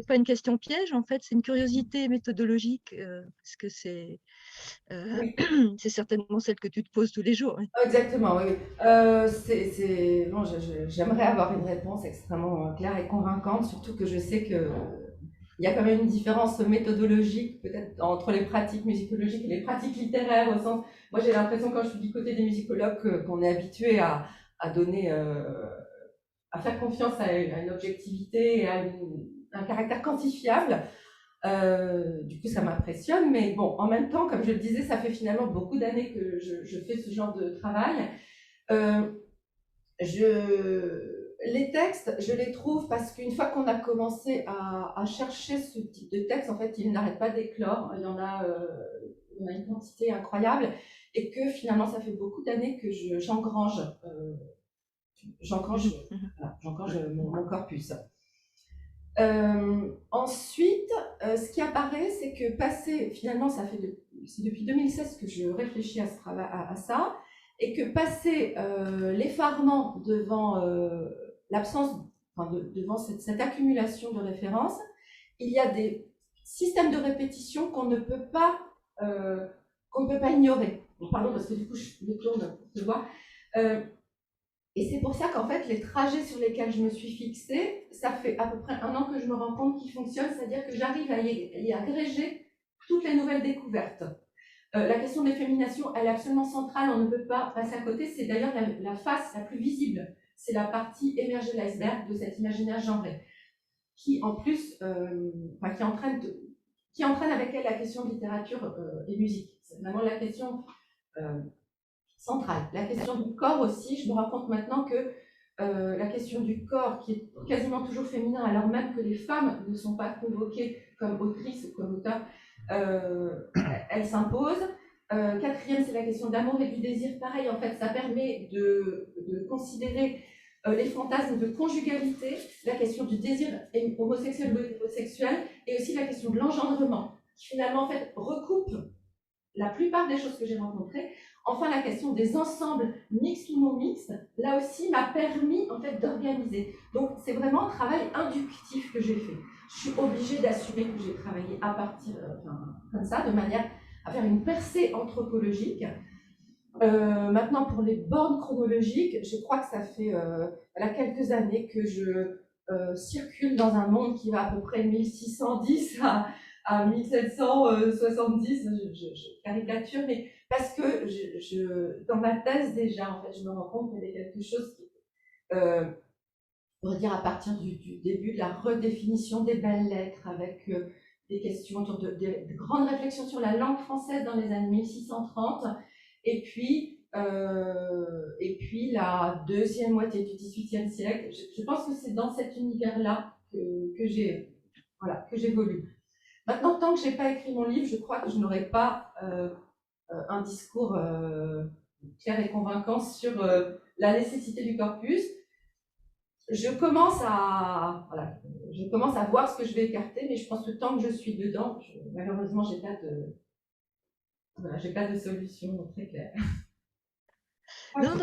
pas une question piège en fait, c'est une curiosité méthodologique parce que Oui. c'est certainement celle que tu te poses tous les jours. Oui. Exactement, oui. Bon, j'aimerais avoir une réponse extrêmement claire et convaincante, surtout que je sais que il y a quand même une différence méthodologique peut-être entre les pratiques musicologiques et les pratiques littéraires au sens. Moi, j'ai l'impression quand je suis du côté des musicologues qu'on est habitué à donner, à faire confiance à une objectivité et à un caractère quantifiable. Du coup, ça m'impressionne, mais bon, en même temps, comme je le disais, ça fait finalement beaucoup d'années que je fais ce genre de travail. Les textes, je les trouve parce qu'une fois qu'on a commencé à chercher ce type de texte, en fait, ils n'arrêtent pas d'éclore. Il y en a une quantité incroyable et que finalement, ça fait beaucoup d'années que j'engrange mon corpus. Ensuite, ce qui apparaît, c'est que finalement, c'est depuis 2016 que je réfléchis à ça, et que passé l'effarement devant l'absence, devant cette accumulation de références, il y a des systèmes de répétition qu'on ne peut pas ignorer. Pardon, parce que du coup, je me tourne pour te voir. Et c'est pour ça qu'en fait, les trajets sur lesquels je me suis fixée, ça fait à peu près 1 an que je me rends compte qu'ils fonctionnent, c'est-à-dire que j'arrive à y agréger toutes les nouvelles découvertes. La question de l'effémination, elle est absolument centrale, on ne peut pas passer à côté, c'est d'ailleurs la face la plus visible, c'est la partie émergée de l'iceberg de cet imaginaire genré, qui en plus, qui entraîne avec elle la question de littérature et musique. C'est vraiment la question centrale. La question du corps aussi, je me rends compte maintenant que la question du corps, qui est quasiment toujours féminin, alors même que les femmes ne sont pas convoquées comme autrices ou comme auteurs, elle s'impose. Quatrième, c'est la question d'amour et du désir. Pareil, en fait, ça permet de considérer les fantasmes de conjugalité, la question du désir homosexuel ou hétérosexuel, et aussi la question de l'engendrement, qui finalement en fait recoupe la plupart des choses que j'ai rencontrées. Enfin, la question des ensembles mixtes ou non mixtes, là aussi m'a permis en fait d'organiser. Donc c'est vraiment un travail inductif que j'ai fait. Je suis obligée d'assumer que j'ai travaillé à partir comme ça, de manière à faire une percée anthropologique. Maintenant, pour les bornes chronologiques, je crois que ça fait quelques années que je circule dans un monde qui va à peu près 1610 à 1770, je caricature, mais parce que dans ma thèse déjà, en fait, je me rends compte qu'il y a quelque chose qui, on va dire à partir du début de la redéfinition des belles lettres, avec des questions autour de grandes réflexions sur la langue française dans les années 1630, et puis la deuxième moitié du XVIIIe siècle. Je pense que c'est dans cet univers-là que j'évolue. Maintenant, tant que je n'ai pas écrit mon livre, je crois que je n'aurai pas un discours clair et convaincant sur la nécessité du corpus. Je commence à voir ce que je vais écarter, mais je pense que tant que je suis dedans, malheureusement, j'ai pas de solution très claire. Non,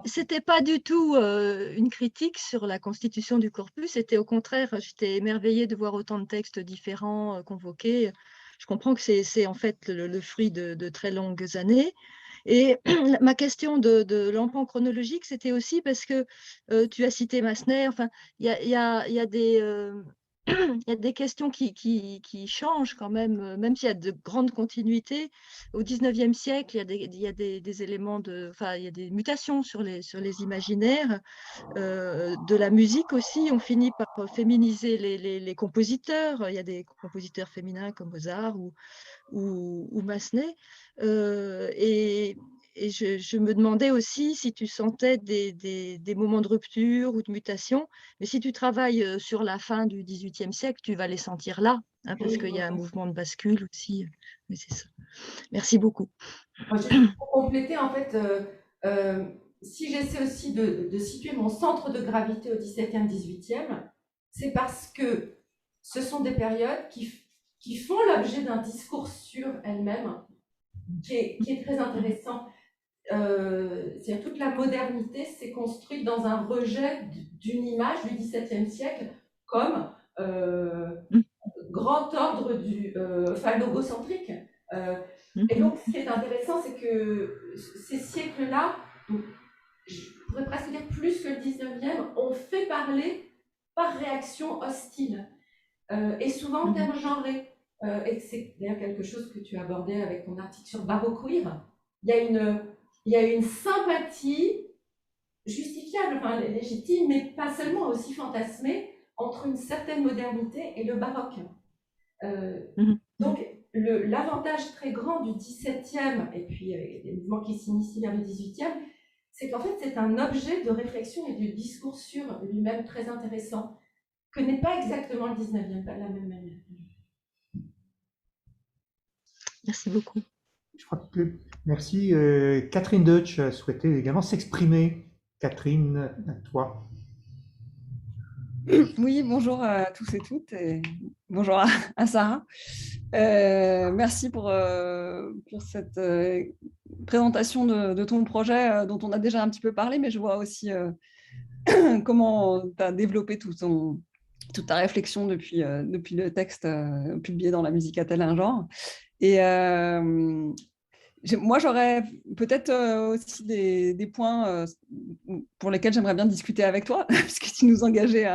c'était pas du tout une critique sur la constitution du corpus, c'était au contraire, j'étais émerveillée de voir autant de textes différents convoqués. Je comprends que c'est en fait le fruit de très longues années. Et ma question de l'empan chronologique, c'était aussi parce que tu as cité Massenet, enfin, il y a il y a des questions qui changent quand même, même s'il y a de grandes continuités. Au XIXe siècle, il y a des éléments enfin, il y a des mutations sur les imaginaires. De la musique aussi, on finit par féminiser les compositeurs. Il y a des compositeurs féminins comme Mozart ou Massenet. Et je me demandais aussi si tu sentais des moments de rupture ou de mutation, mais si tu travailles sur la fin du XVIIIe siècle, tu vas les sentir là, hein, parce qu'il y a un mouvement de bascule aussi. Mais c'est ça. Merci beaucoup. Pour compléter, en fait, si j'essaie aussi de situer mon centre de gravité au XVIIe, XVIIIe, c'est parce que ce sont des périodes qui font l'objet d'un discours sur elles-mêmes qui est très intéressant. C'est-à-dire toute la modernité s'est construite dans un rejet d'une image du XVIIe siècle comme grand ordre phallogocentrique. Et donc, ce qui est intéressant, c'est que ces siècles-là, je pourrais presque dire plus que le 19e, ont fait parler par réaction hostile et souvent en termes genrés. Et c'est d'ailleurs quelque chose que tu as abordé avec ton article sur baroqueer. Il y a une sympathie justifiable, enfin légitime, mais pas seulement, aussi fantasmée, entre une certaine modernité et le baroque. Donc, l'avantage très grand du XVIIe, et puis des mouvements qui s'initient vers le XVIIIe, c'est qu'en fait, c'est un objet de réflexion et de discours sur lui-même très intéressant, que n'est pas exactement le XIXe, pas de la même manière. Merci beaucoup. Je crois que merci. Catherine Deutsch souhaitait également s'exprimer. Catherine, à toi. Oui, bonjour à tous et toutes, et bonjour à Sarah. Merci pour cette présentation de ton projet dont on a déjà un petit peu parlé, mais je vois aussi comment tu as développé toute ta réflexion depuis le texte publié dans La musique a-t-elle un genre. Et moi, j'aurais peut-être aussi des points pour lesquels j'aimerais bien discuter avec toi, puisque tu nous engageais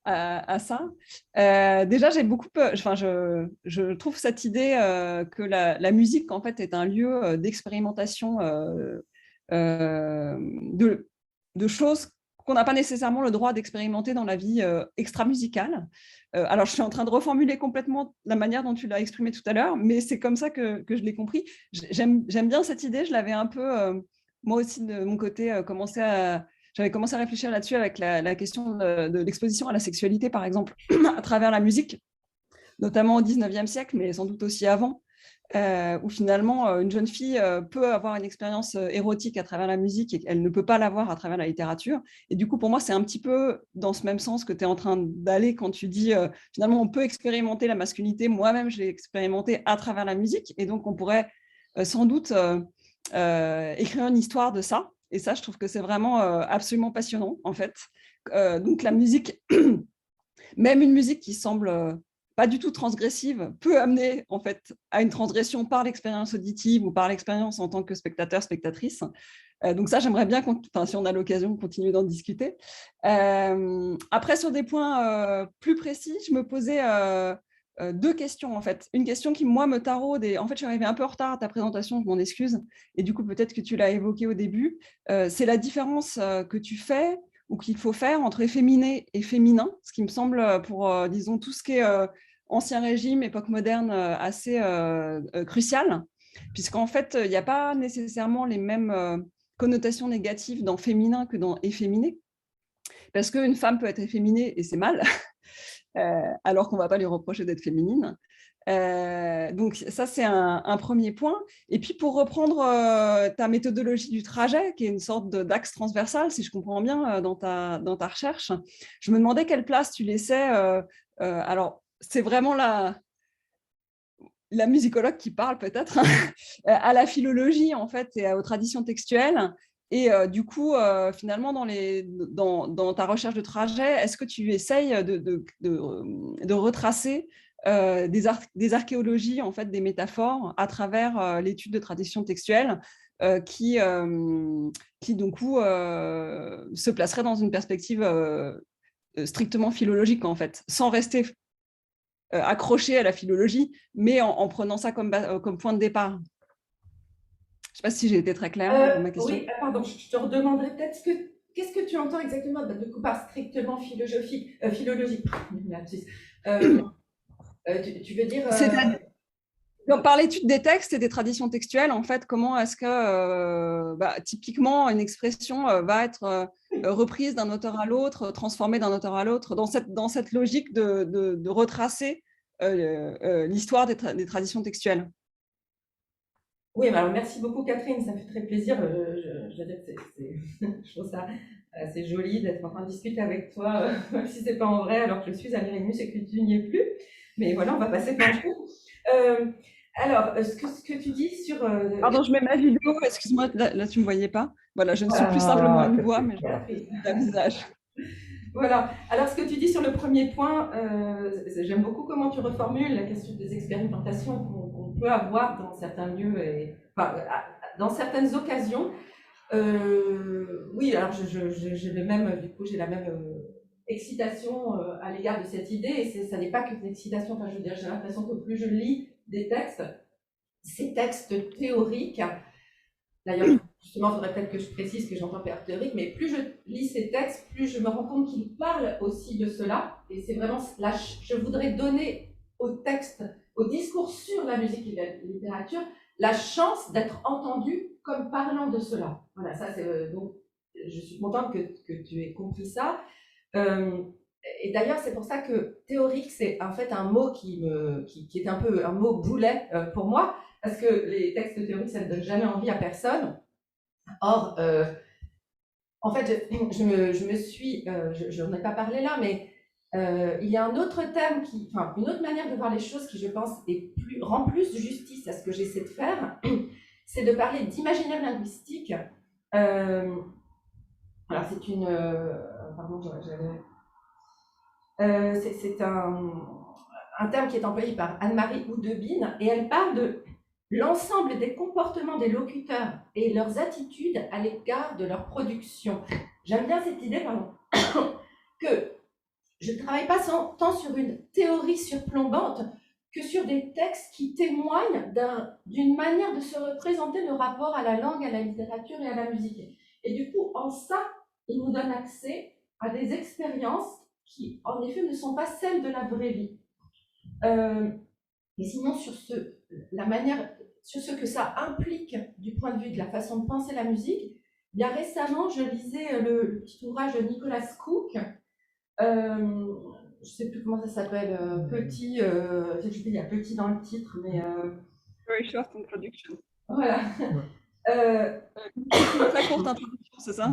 à ça. Déjà, j'ai beaucoup peur. Enfin, je trouve cette idée que la musique, en fait, est un lieu d'expérimentation de choses qu'on n'a pas nécessairement le droit d'expérimenter dans la vie extra-musicale. Alors, je suis en train de reformuler complètement la manière dont tu l'as exprimé tout à l'heure, mais c'est comme ça que je l'ai compris. J'aime bien cette idée, je l'avais un peu, moi aussi, de mon côté, j'avais commencé à réfléchir là-dessus avec la question de l'exposition à la sexualité, par exemple, à travers la musique, notamment au XIXe siècle, mais sans doute aussi avant. où finalement une jeune fille peut avoir une expérience érotique à travers la musique et qu'elle ne peut pas l'avoir à travers la littérature. Et du coup, pour moi, c'est un petit peu dans ce même sens que tu es en train d'aller quand tu dis finalement, on peut expérimenter la masculinité. Moi-même, je l'ai expérimenté à travers la musique. Et donc, on pourrait sans doute écrire une histoire de ça. Et ça, je trouve que c'est vraiment absolument passionnant, en fait. Donc, la musique, même une musique qui semble pas du tout transgressive, peut amener en fait à une transgression par l'expérience auditive ou par l'expérience en tant que spectateur, spectatrice. Donc ça, j'aimerais bien, si on a l'occasion, continuer d'en discuter. Après, sur des points plus précis, je me posais deux questions en fait. Une question qui, moi, me taraude, et en fait, je suis arrivée un peu en retard à ta présentation, je m'en excuse, et du coup, peut-être que tu l'as évoqué au début, c'est la différence que tu fais ou qu'il faut faire entre efféminé et féminin, ce qui me semble, pour, disons, tout ce qui est ancien régime, époque moderne, assez crucial, puisqu'en fait, il n'y a pas nécessairement les mêmes connotations négatives dans féminin que dans efféminé, parce qu'une femme peut être efféminée et c'est mal, alors qu'on ne va pas lui reprocher d'être féminine. Donc ça, c'est un premier point. Et puis, pour reprendre ta méthodologie du trajet, qui est une sorte d'axe transversal, si je comprends bien, dans ta recherche, je me demandais quelle place tu laissais. Alors, c'est vraiment la musicologue qui parle peut-être, à la philologie, en fait, et aux traditions textuelles. Et du coup, finalement, dans ta recherche de trajet, est-ce que tu essayes de retracer des archéologies, en fait, des métaphores à travers l'étude de traditions textuelles qui, du coup, se placeraient dans une perspective strictement philologique, en fait, sans rester accroché à la philologie, mais en prenant ça comme point de départ. Je ne sais pas si j'ai été très claire dans ma question. Oui, pardon, je te redemanderai peut-être qu'est-ce que tu entends exactement du coup par strictement philologique. Tu veux dire Donc, par l'étude des textes et des traditions textuelles, en fait, comment est-ce que typiquement une expression va être reprise d'un auteur à l'autre, transformée d'un auteur à l'autre, dans cette logique de retracer l'histoire des traditions textuelles. Oui, alors merci beaucoup Catherine, ça me fait très plaisir. Je trouve ça assez joli d'être en train de discuter avec toi, même si c'est pas en vrai, alors que je suis à l'Irénus et que tu n'y es plus. Mais voilà, on va passer par le coup. Alors, ce que tu dis sur... Pardon, je mets ma vidéo, excuse-moi, là tu ne me voyais pas. Voilà, je ne suis plus simplement une voix, mais je un visage. Voilà. Alors, ce que tu dis sur le premier point, j'aime beaucoup comment tu reformules la question des expérimentations qu'on peut avoir dans certains lieux et dans certaines occasions. Oui, alors j'ai le même, du coup, j'ai la même excitation à l'égard de cette idée, et ça n'est pas qu'une excitation. Enfin, je veux dire, j'ai l'impression que plus je lis des textes, ces textes théoriques, d'ailleurs, justement, il faudrait peut-être que je précise que j'entends par théorique, mais plus je lis ces textes, plus je me rends compte qu'ils parlent aussi de cela. Et c'est vraiment là, je voudrais donner au texte, au discours sur la musique et la littérature, la chance d'être entendu comme parlant de cela. Voilà, ça c'est donc je suis contente que tu aies compris ça. Et d'ailleurs, c'est pour ça que théorique, c'est en fait un mot qui est un peu un mot boulet pour moi, parce que les textes théoriques, ça ne donne jamais envie à personne. Or, en fait, je me suis, je n'en ai pas parlé là, mais il y a un autre thème, une autre manière de voir les choses qui, je pense, rend plus justice à ce que j'essaie de faire, c'est de parler d'imaginaire linguistique. Alors, c'est une... pardon, c'est un terme qui est employé par Anne-Marie Oudebine, et elle parle de l'ensemble des comportements des locuteurs et leurs attitudes à l'égard de leur production. J'aime bien cette idée, que je ne travaille pas tant sur une théorie surplombante que sur des textes qui témoignent d'une manière de se représenter le rapport à la langue, à la littérature et à la musique. Et du coup, en ça, ils nous donnent accès à des expériences qui, en effet, ne sont pas celles de la vraie vie. Et sinon, sur ce que ça implique du point de vue de la façon de penser la musique, il y a récemment, je lisais le petit ouvrage de Nicolas Cook, je ne sais plus comment ça s'appelle, il y a petit dans le titre, mais Very short introduction. Voilà. Une très courte introduction, c'est ça?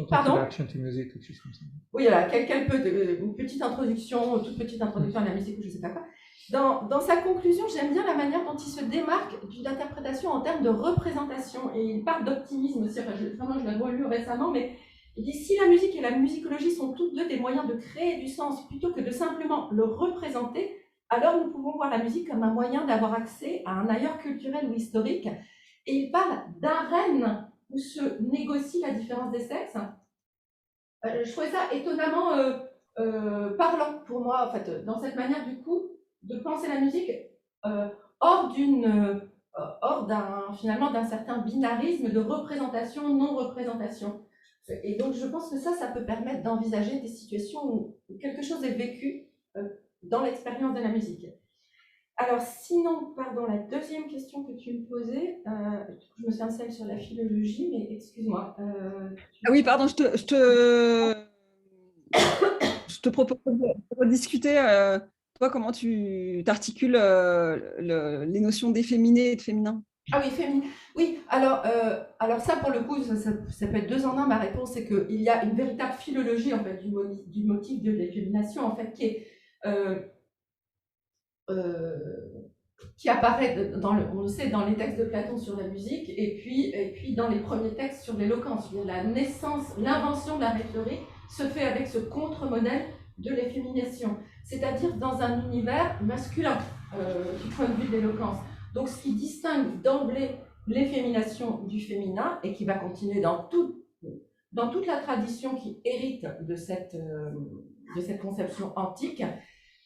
Pardon? Introduction to music, quelque chose comme ça. Oui, voilà, une petite introduction, toute petite introduction à la musique ou je ne sais pas quoi. Dans sa conclusion, j'aime bien la manière dont il se démarque d'une interprétation en termes de représentation. Et il parle d'optimisme aussi. Enfin, vraiment, je l'ai relu récemment, mais il dit si la musique et la musicologie sont toutes deux des moyens de créer du sens plutôt que de simplement le représenter, alors nous pouvons voir la musique comme un moyen d'avoir accès à un ailleurs culturel ou historique. Et il parle d'arène où se négocie la différence des sexes. Je trouvais ça étonnamment parlant pour moi, en fait, dans cette manière du coup de penser la musique hors finalement d'un certain binarisme de représentation, non-représentation. Et donc je pense que ça peut permettre d'envisager des situations où quelque chose est vécu dans l'expérience de la musique. Alors sinon, pardon, la deuxième question que tu me posais, je me souviens de celle sur la philologie, mais excuse-moi. Ah oui, pardon, je te propose de rediscuter. Toi, comment tu t'articules les notions d'efféminé et de féminin? Ah oui, féminin. Oui, alors ça, pour le coup, ça peut être deux en un. Ma réponse, c'est qu'il y a une véritable philologie, en fait, du motif de l'effémination, en fait, qui apparaît, on le sait, dans les textes de Platon sur la musique, et puis dans les premiers textes sur l'éloquence. La naissance, l'invention de la rhétorique se fait avec ce contre-modèle de l'effémination, c'est-à-dire dans un univers masculin, du point de vue de l'éloquence. Donc, ce qui distingue d'emblée l'effémination du féminin, et qui va continuer dans toute la tradition qui hérite de cette conception antique,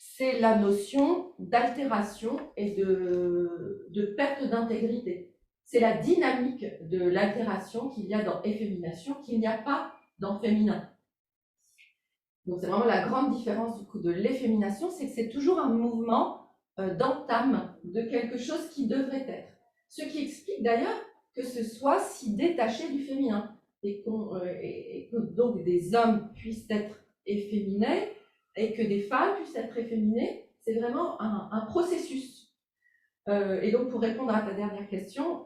c'est la notion d'altération et de perte d'intégrité. C'est la dynamique de l'altération qu'il y a dans effémination, qu'il n'y a pas dans féminin. Donc, c'est vraiment la grande différence du coup de l'effémination, c'est que c'est toujours un mouvement d'entame de quelque chose qui devrait être. Ce qui explique d'ailleurs que ce soit si détaché du féminin et que donc des hommes puissent être efféminés et que des femmes puissent être efféminées. C'est vraiment un processus. Et donc, pour répondre à ta dernière question,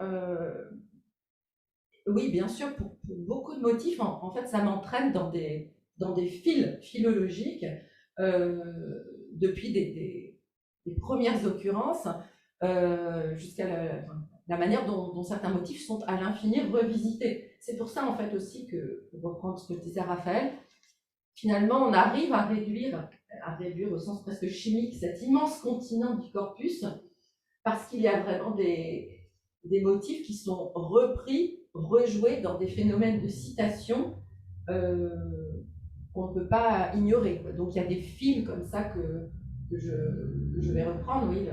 oui, bien sûr, pour beaucoup de motifs, en fait, ça m'entraîne dans des fils philologiques depuis des premières occurrences jusqu'à la manière dont certains motifs sont à l'infini revisités. C'est pour ça, en fait, aussi que, pour reprendre ce que disait Raphaël, finalement, on arrive à réduire au sens presque chimique cet immense continent du corpus, parce qu'il y a vraiment des motifs qui sont repris, rejoués dans des phénomènes de citation qu'on ne peut pas ignorer. Donc il y a des fils comme ça que je vais reprendre. Oui,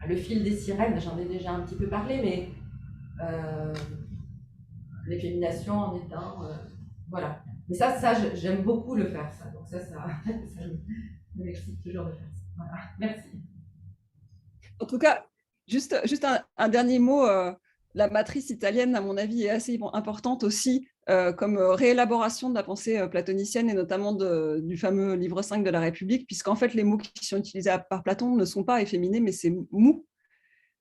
le fil des sirènes, j'en ai déjà un petit peu parlé, mais l'effémination en est un. Voilà. Mais ça j'aime beaucoup le faire, ça. Donc ça m'excite toujours de faire ça. Voilà. Merci. En tout cas, juste un dernier mot. La matrice italienne, à mon avis, est assez importante aussi comme réélaboration de la pensée platonicienne et notamment du fameux livre 5 de la République, puisqu'en fait, les mots qui sont utilisés par Platon ne sont pas efféminés, mais c'est mou.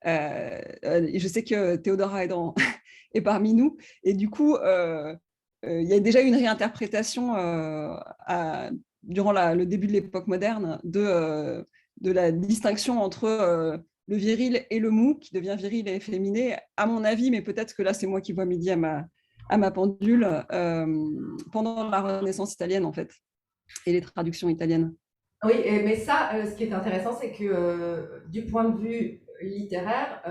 Je sais que Théodora est parmi nous, et du coup, il y a déjà une réinterprétation durant le début de l'époque moderne de la distinction entre le viril et le mou, qui devient viril et efféminé, à mon avis, mais peut-être que là, c'est moi qui vois midi à ma pendule, pendant la Renaissance italienne, en fait, et les traductions italiennes. Oui, mais ça, ce qui est intéressant, c'est que du point de vue littéraire,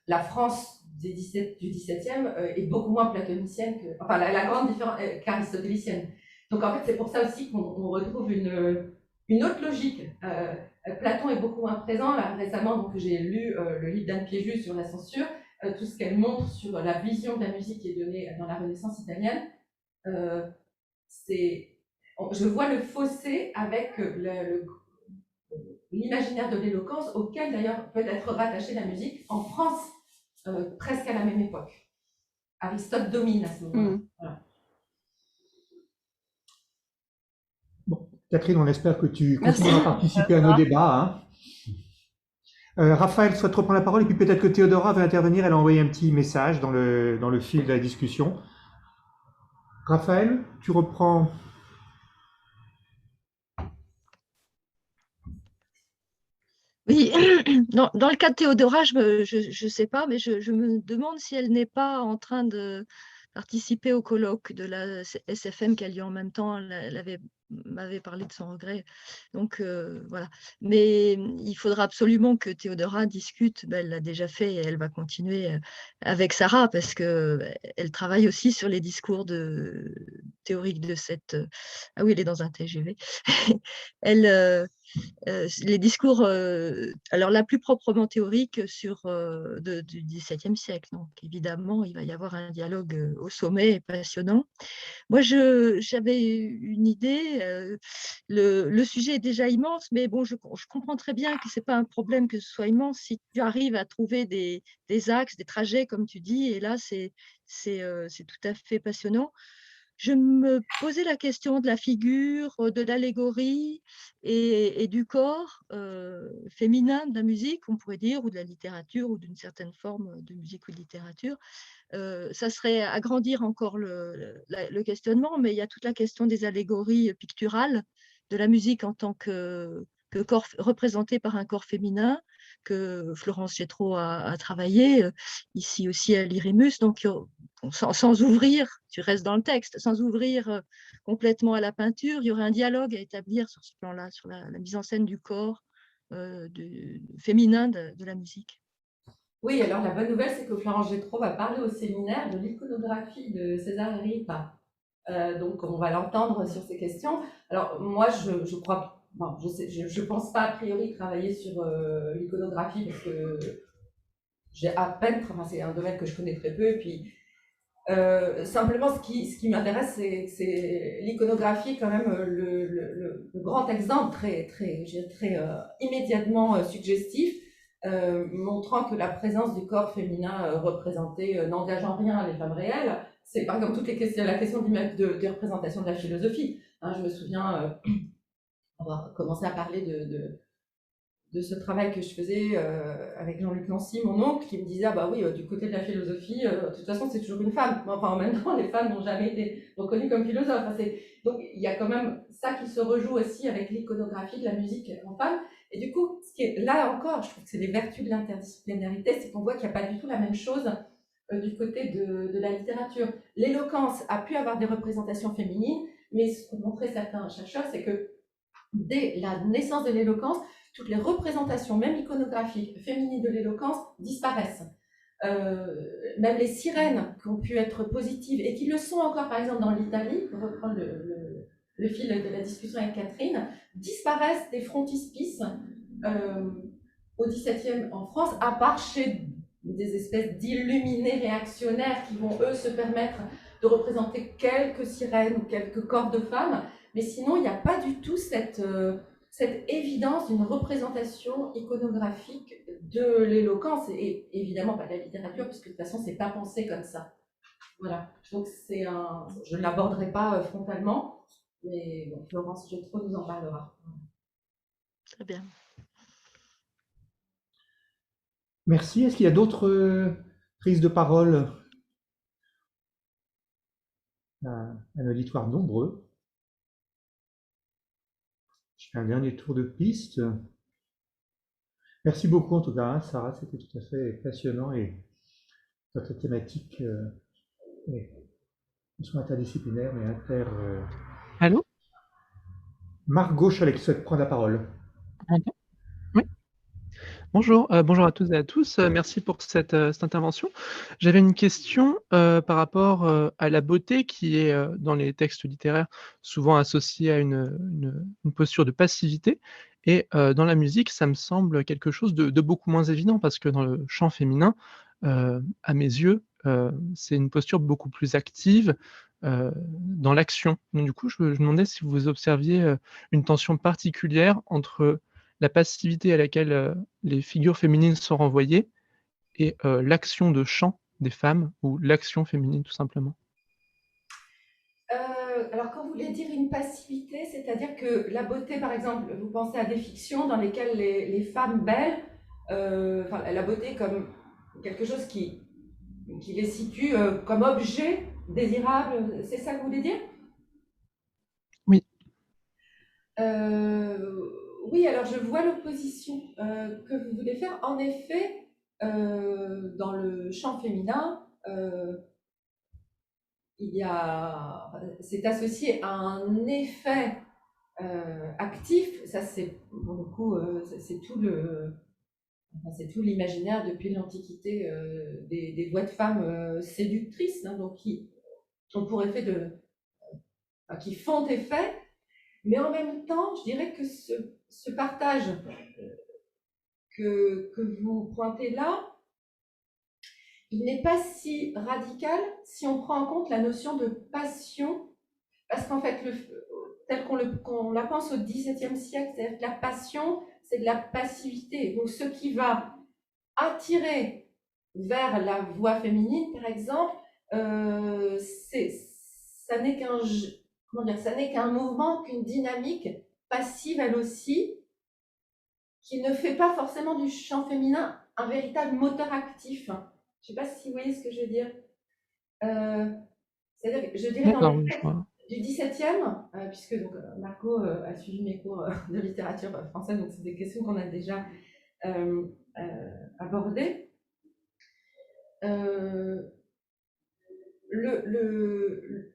la France du XVIIe est beaucoup moins platonicienne enfin, la grande différence qu'aristotélicienne. Donc, en fait, c'est pour ça aussi qu'on retrouve une autre logique. Platon est beaucoup moins présent. Là, récemment, donc, j'ai lu le livre d'Anne Piéjus sur la censure, tout ce qu'elle montre sur la vision de la musique qui est donnée dans la Renaissance italienne. Je vois le fossé avec l'imaginaire de l'éloquence, auquel d'ailleurs peut être rattachée la musique en France, presque à la même époque. Aristote domine à ce moment-là. Voilà. Bon, Catherine, on espère que tu continueras à participer à nos débats. Raphaël souhaite reprendre la parole et puis peut-être que Théodora va intervenir. Elle a envoyé un petit message dans le fil de la discussion. Raphaël, tu reprends. Oui, dans le cas de Théodora, je sais pas, mais je me demande si elle n'est pas en train de participer au colloque de la SFM qui a lieu en même temps. M'avait parlé de son regret. Donc voilà. Mais il faudra absolument que Théodora discute. Ben, elle l'a déjà fait et elle va continuer avec Sarah parce que elle travaille aussi sur les discours théoriques de cette. Ah oui, elle est dans un TGV. Elle, les discours, alors la plus proprement théorique du XVIIe siècle. Donc évidemment, il va y avoir un dialogue au sommet passionnant. Moi, j'avais une idée. Le sujet est déjà immense, mais bon, je comprends très bien que ce n'est pas un problème que ce soit immense si tu arrives à trouver des axes, des trajets, comme tu dis. Et là, c'est tout à fait passionnant. Je me posais la question de la figure, de l'allégorie et du corps féminin de la musique, on pourrait dire, ou de la littérature, ou d'une certaine forme de musique ou de littérature. Ça serait agrandir encore le questionnement, mais il y a toute la question des allégories picturales de la musique en tant que corps représenté par un corps féminin, que Florence Gétro a travaillé, ici aussi à l'Irimus. Donc, sans ouvrir, tu restes dans le texte, sans ouvrir complètement à la peinture, il y aurait un dialogue à établir sur ce plan-là, sur la mise en scène du corps féminin de la musique. Oui, alors la bonne nouvelle, c'est que Florence Gétro va parler au séminaire de l'iconographie de César Ripa. Donc, on va l'entendre sur ces questions. Alors, moi, je crois, bon, je pense pas a priori travailler sur l'iconographie parce que j'ai à peine, enfin, c'est un domaine que je connais très peu. Et puis, simplement, ce qui m'intéresse, c'est l'iconographie, quand même, le grand exemple très immédiatement suggestif, montrant que la présence du corps féminin représenté n'engage en rien les femmes réelles. C'est par exemple la question des représentations de la philosophie. Hein, je me souviens, on va commencer à parler de ce travail que je faisais avec Jean-Luc Nancy, mon oncle, qui me disait ah bah oui, du côté de la philosophie, de toute façon c'est toujours une femme. Enfin, en même temps, les femmes n'ont jamais été reconnues comme philosophes. Enfin, donc il y a quand même ça qui se rejoue aussi avec l'iconographie de la musique en femme. Et du coup, ce qui est là encore, je trouve que c'est les vertus de l'interdisciplinarité, c'est qu'on voit qu'il n'y a pas du tout la même chose du côté de la littérature. L'éloquence a pu avoir des représentations féminines, mais ce qu'ont montré certains chercheurs, c'est que dès la naissance de l'éloquence, toutes les représentations, même iconographiques, féminines de l'éloquence, disparaissent. Même les sirènes qui ont pu être positives et qui le sont encore, par exemple, dans l'Italie, pour reprendre le fil de la discussion avec Catherine, disparaissent des frontispices au XVIIe en France, à part chez des espèces d'illuminés réactionnaires qui vont, eux, se permettre de représenter quelques sirènes ou quelques corps de femmes. Mais sinon, il n'y a pas du tout cette évidence d'une représentation iconographique de l'éloquence, et évidemment pas de la littérature, puisque de toute façon, c'est pas pensé comme ça. Voilà. Donc, je ne l'aborderai pas frontalement, mais bon, Florence Gétro nous en parlera. Très bien. Merci. Est-ce qu'il y a d'autres prises de parole? Un auditoire nombreux. Je fais un dernier tour de piste. Merci beaucoup en tout cas, hein, Sarah, c'était tout à fait passionnant et votre thématique est non seulement interdisciplinaire mais inter. Allô? Margot Chollet qui souhaite prendre la parole. Oui. Bonjour, bonjour à toutes et à tous. Merci pour cette intervention. J'avais une question par rapport à la beauté qui est dans les textes littéraires souvent associée à une posture de passivité. Et dans la musique, ça me semble quelque chose de beaucoup moins évident parce que dans le chant féminin, à mes yeux, c'est une posture beaucoup plus active dans l'action. Donc du coup, je me demandais si vous observiez une tension particulière entre la passivité à laquelle les figures féminines sont renvoyées et l'action de chant des femmes ou l'action féminine tout simplement. Alors, quand vous voulez dire une passivité, c'est-à-dire que la beauté, par exemple, vous pensez à des fictions dans lesquelles les femmes belles la beauté comme quelque chose qui les situe comme objet désirable, c'est ça que vous voulez dire? Oui. Oui, alors je vois l'opposition que vous voulez faire. En effet, dans le chant féminin, c'est associé à un effet actif. Ça, c'est pour le coup, c'est tout l'imaginaire depuis l'Antiquité des voix de femmes séductrices, hein, donc qui ont pour effet qui font effet. Mais en même temps, je dirais que ce partage que vous pointez là, il n'est pas si radical si on prend en compte la notion de passion, parce qu'en fait, tel qu'on la pense au XVIIe siècle, c'est-à-dire que la passion, c'est de la passivité. Donc, ce qui va attirer vers la voix féminine, par exemple, ça n'est qu'un mouvement, qu'une dynamique passive, elle aussi, qui ne fait pas forcément du chant féminin un véritable moteur actif. Je ne sais pas si vous voyez ce que je veux dire. C'est-à-dire que je dirais dans le texte du XVIIe, puisque donc, Marco a suivi mes cours de littérature française, donc c'est des questions qu'on a déjà abordées.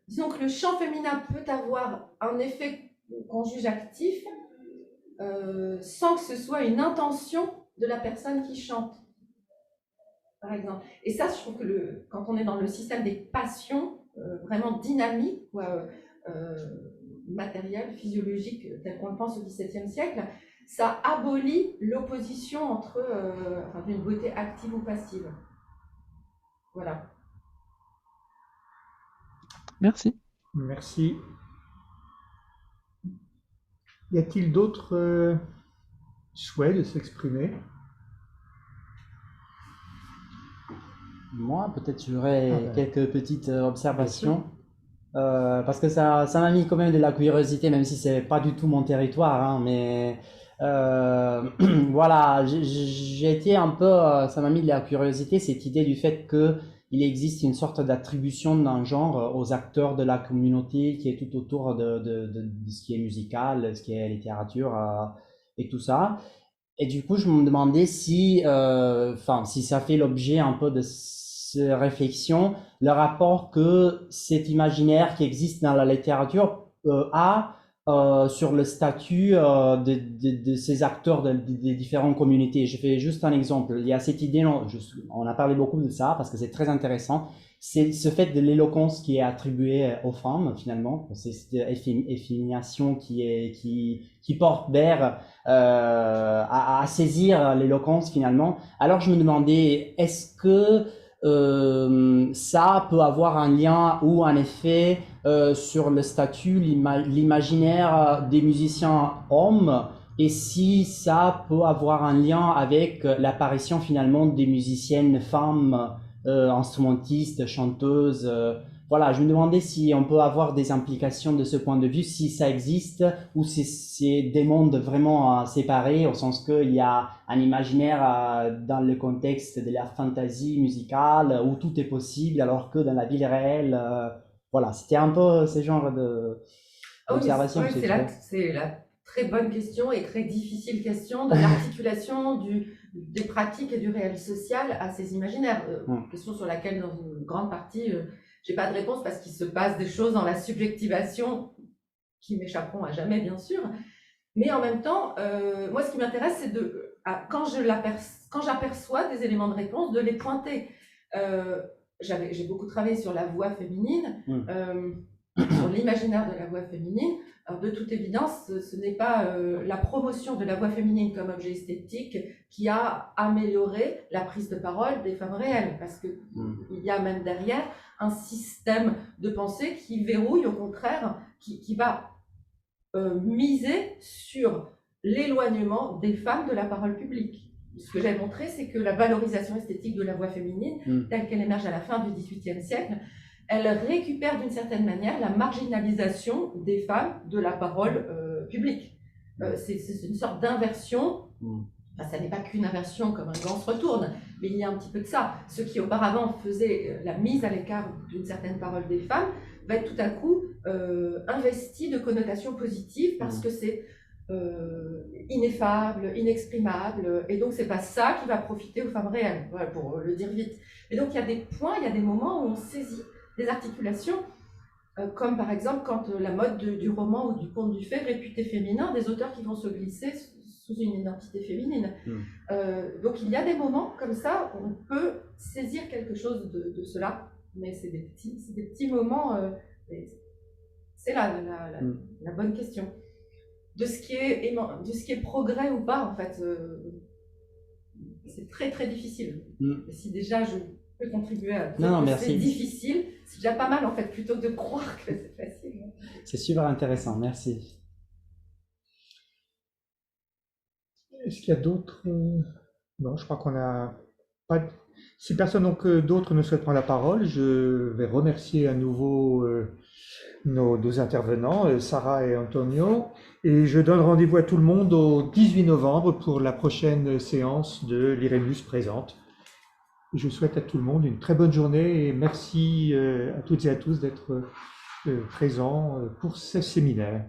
Disons que le chant féminin peut avoir un effet qu'on juge actif sans que ce soit une intention de la personne qui chante, par exemple. Et ça, je trouve que quand on est dans le système des passions vraiment dynamiques, matérielles, physiologiques, tel qu'on le pense au XVIIe siècle, ça abolit l'opposition entre une beauté active ou passive. Voilà. Merci. Merci. Y a-t-il d'autres souhaits de s'exprimer? Moi, peut-être j'aurais quelques petites observations. Parce que ça m'a mis quand même de la curiosité, même si c'est pas du tout mon territoire, hein, mais voilà, j'ai été un peu, ça m'a mis de la curiosité, cette idée du fait que il existe une sorte d'attribution d'un genre aux acteurs de la communauté qui est tout autour de ce qui est musical, ce qui est littérature et tout ça. Et du coup, je me demandais si ça fait l'objet un peu de réflexion, le rapport que cet imaginaire qui existe dans la littérature a sur le statut de ces acteurs des différentes communautés. Je fais juste un exemple. Il y a cette idée, on a parlé beaucoup de ça parce que c'est très intéressant, c'est ce fait de l'éloquence qui est attribuée aux femmes finalement, c'est cette effémination qui porte vers à saisir l'éloquence finalement. Alors je me demandais, est-ce que ça peut avoir un lien ou un effet sur le statut, l'imaginaire des musiciens hommes, et si ça peut avoir un lien avec l'apparition finalement des musiciennes femmes, instrumentistes, chanteuses. Voilà, je me demandais si on peut avoir des implications de ce point de vue, si ça existe, ou si c'est des mondes vraiment séparés, au sens qu'il y a un imaginaire dans le contexte de la fantasy musicale, où tout est possible, alors que dans la vie réelle, voilà, c'était un peu ce genre d'observation. C'est la très bonne question et très difficile question de l'articulation des pratiques et du réel social à ces imaginaires. Question sur laquelle, dans une grande partie, j'ai pas de réponse parce qu'il se passe des choses dans la subjectivation qui m'échapperont à jamais, bien sûr. Mais en même temps, moi, ce qui m'intéresse, c'est quand j'aperçois des éléments de réponse, de les pointer. J'ai beaucoup travaillé sur la voix féminine, sur l'imaginaire de la voix féminine. Alors, de toute évidence, ce n'est pas la promotion de la voix féminine comme objet esthétique qui a amélioré la prise de parole des femmes réelles, parce qu'il y a même derrière un système de pensée qui verrouille, au contraire, qui va miser sur l'éloignement des femmes de la parole publique. Ce que j'ai montré, c'est que la valorisation esthétique de la voix féminine, telle qu'elle émerge à la fin du XVIIIe siècle, elle récupère d'une certaine manière la marginalisation des femmes de la parole publique. C'est une sorte d'inversion enfin, ça n'est pas qu'une inversion comme un gant se retourne, mais il y a un petit peu de ça. Ce qui auparavant faisait la mise à l'écart d'une certaine parole des femmes va être tout à coup investi de connotations positives parce que c'est ineffable, inexprimable, et donc c'est pas ça qui va profiter aux femmes réelles, voilà, pour le dire vite. Et donc il y a des points, il y a des moments où on saisit des articulations, comme par exemple quand la mode du roman ou du conte du fait réputé féminin, des auteurs qui vont se glisser sous une identité féminine. Donc il y a des moments comme ça où on peut saisir quelque chose de cela, mais c'est des petits moments, c'est là la bonne question. De ce qui est progrès ou pas, en fait, c'est très très difficile. Si déjà je peux contribuer à dire que c'est difficile, c'est déjà pas mal en fait, plutôt que de croire que c'est facile. C'est super intéressant, merci. Est-ce qu'il y a d'autres? Non, je crois qu'on a pas. Si personne d'autre ne souhaite prendre la parole, je vais remercier à nouveau nos deux intervenants, Sarah et Antonio, et je donne rendez-vous à tout le monde au 18 novembre pour la prochaine séance de l'IREMUS présente. Je souhaite à tout le monde une très bonne journée et merci à toutes et à tous d'être présents pour ce séminaire.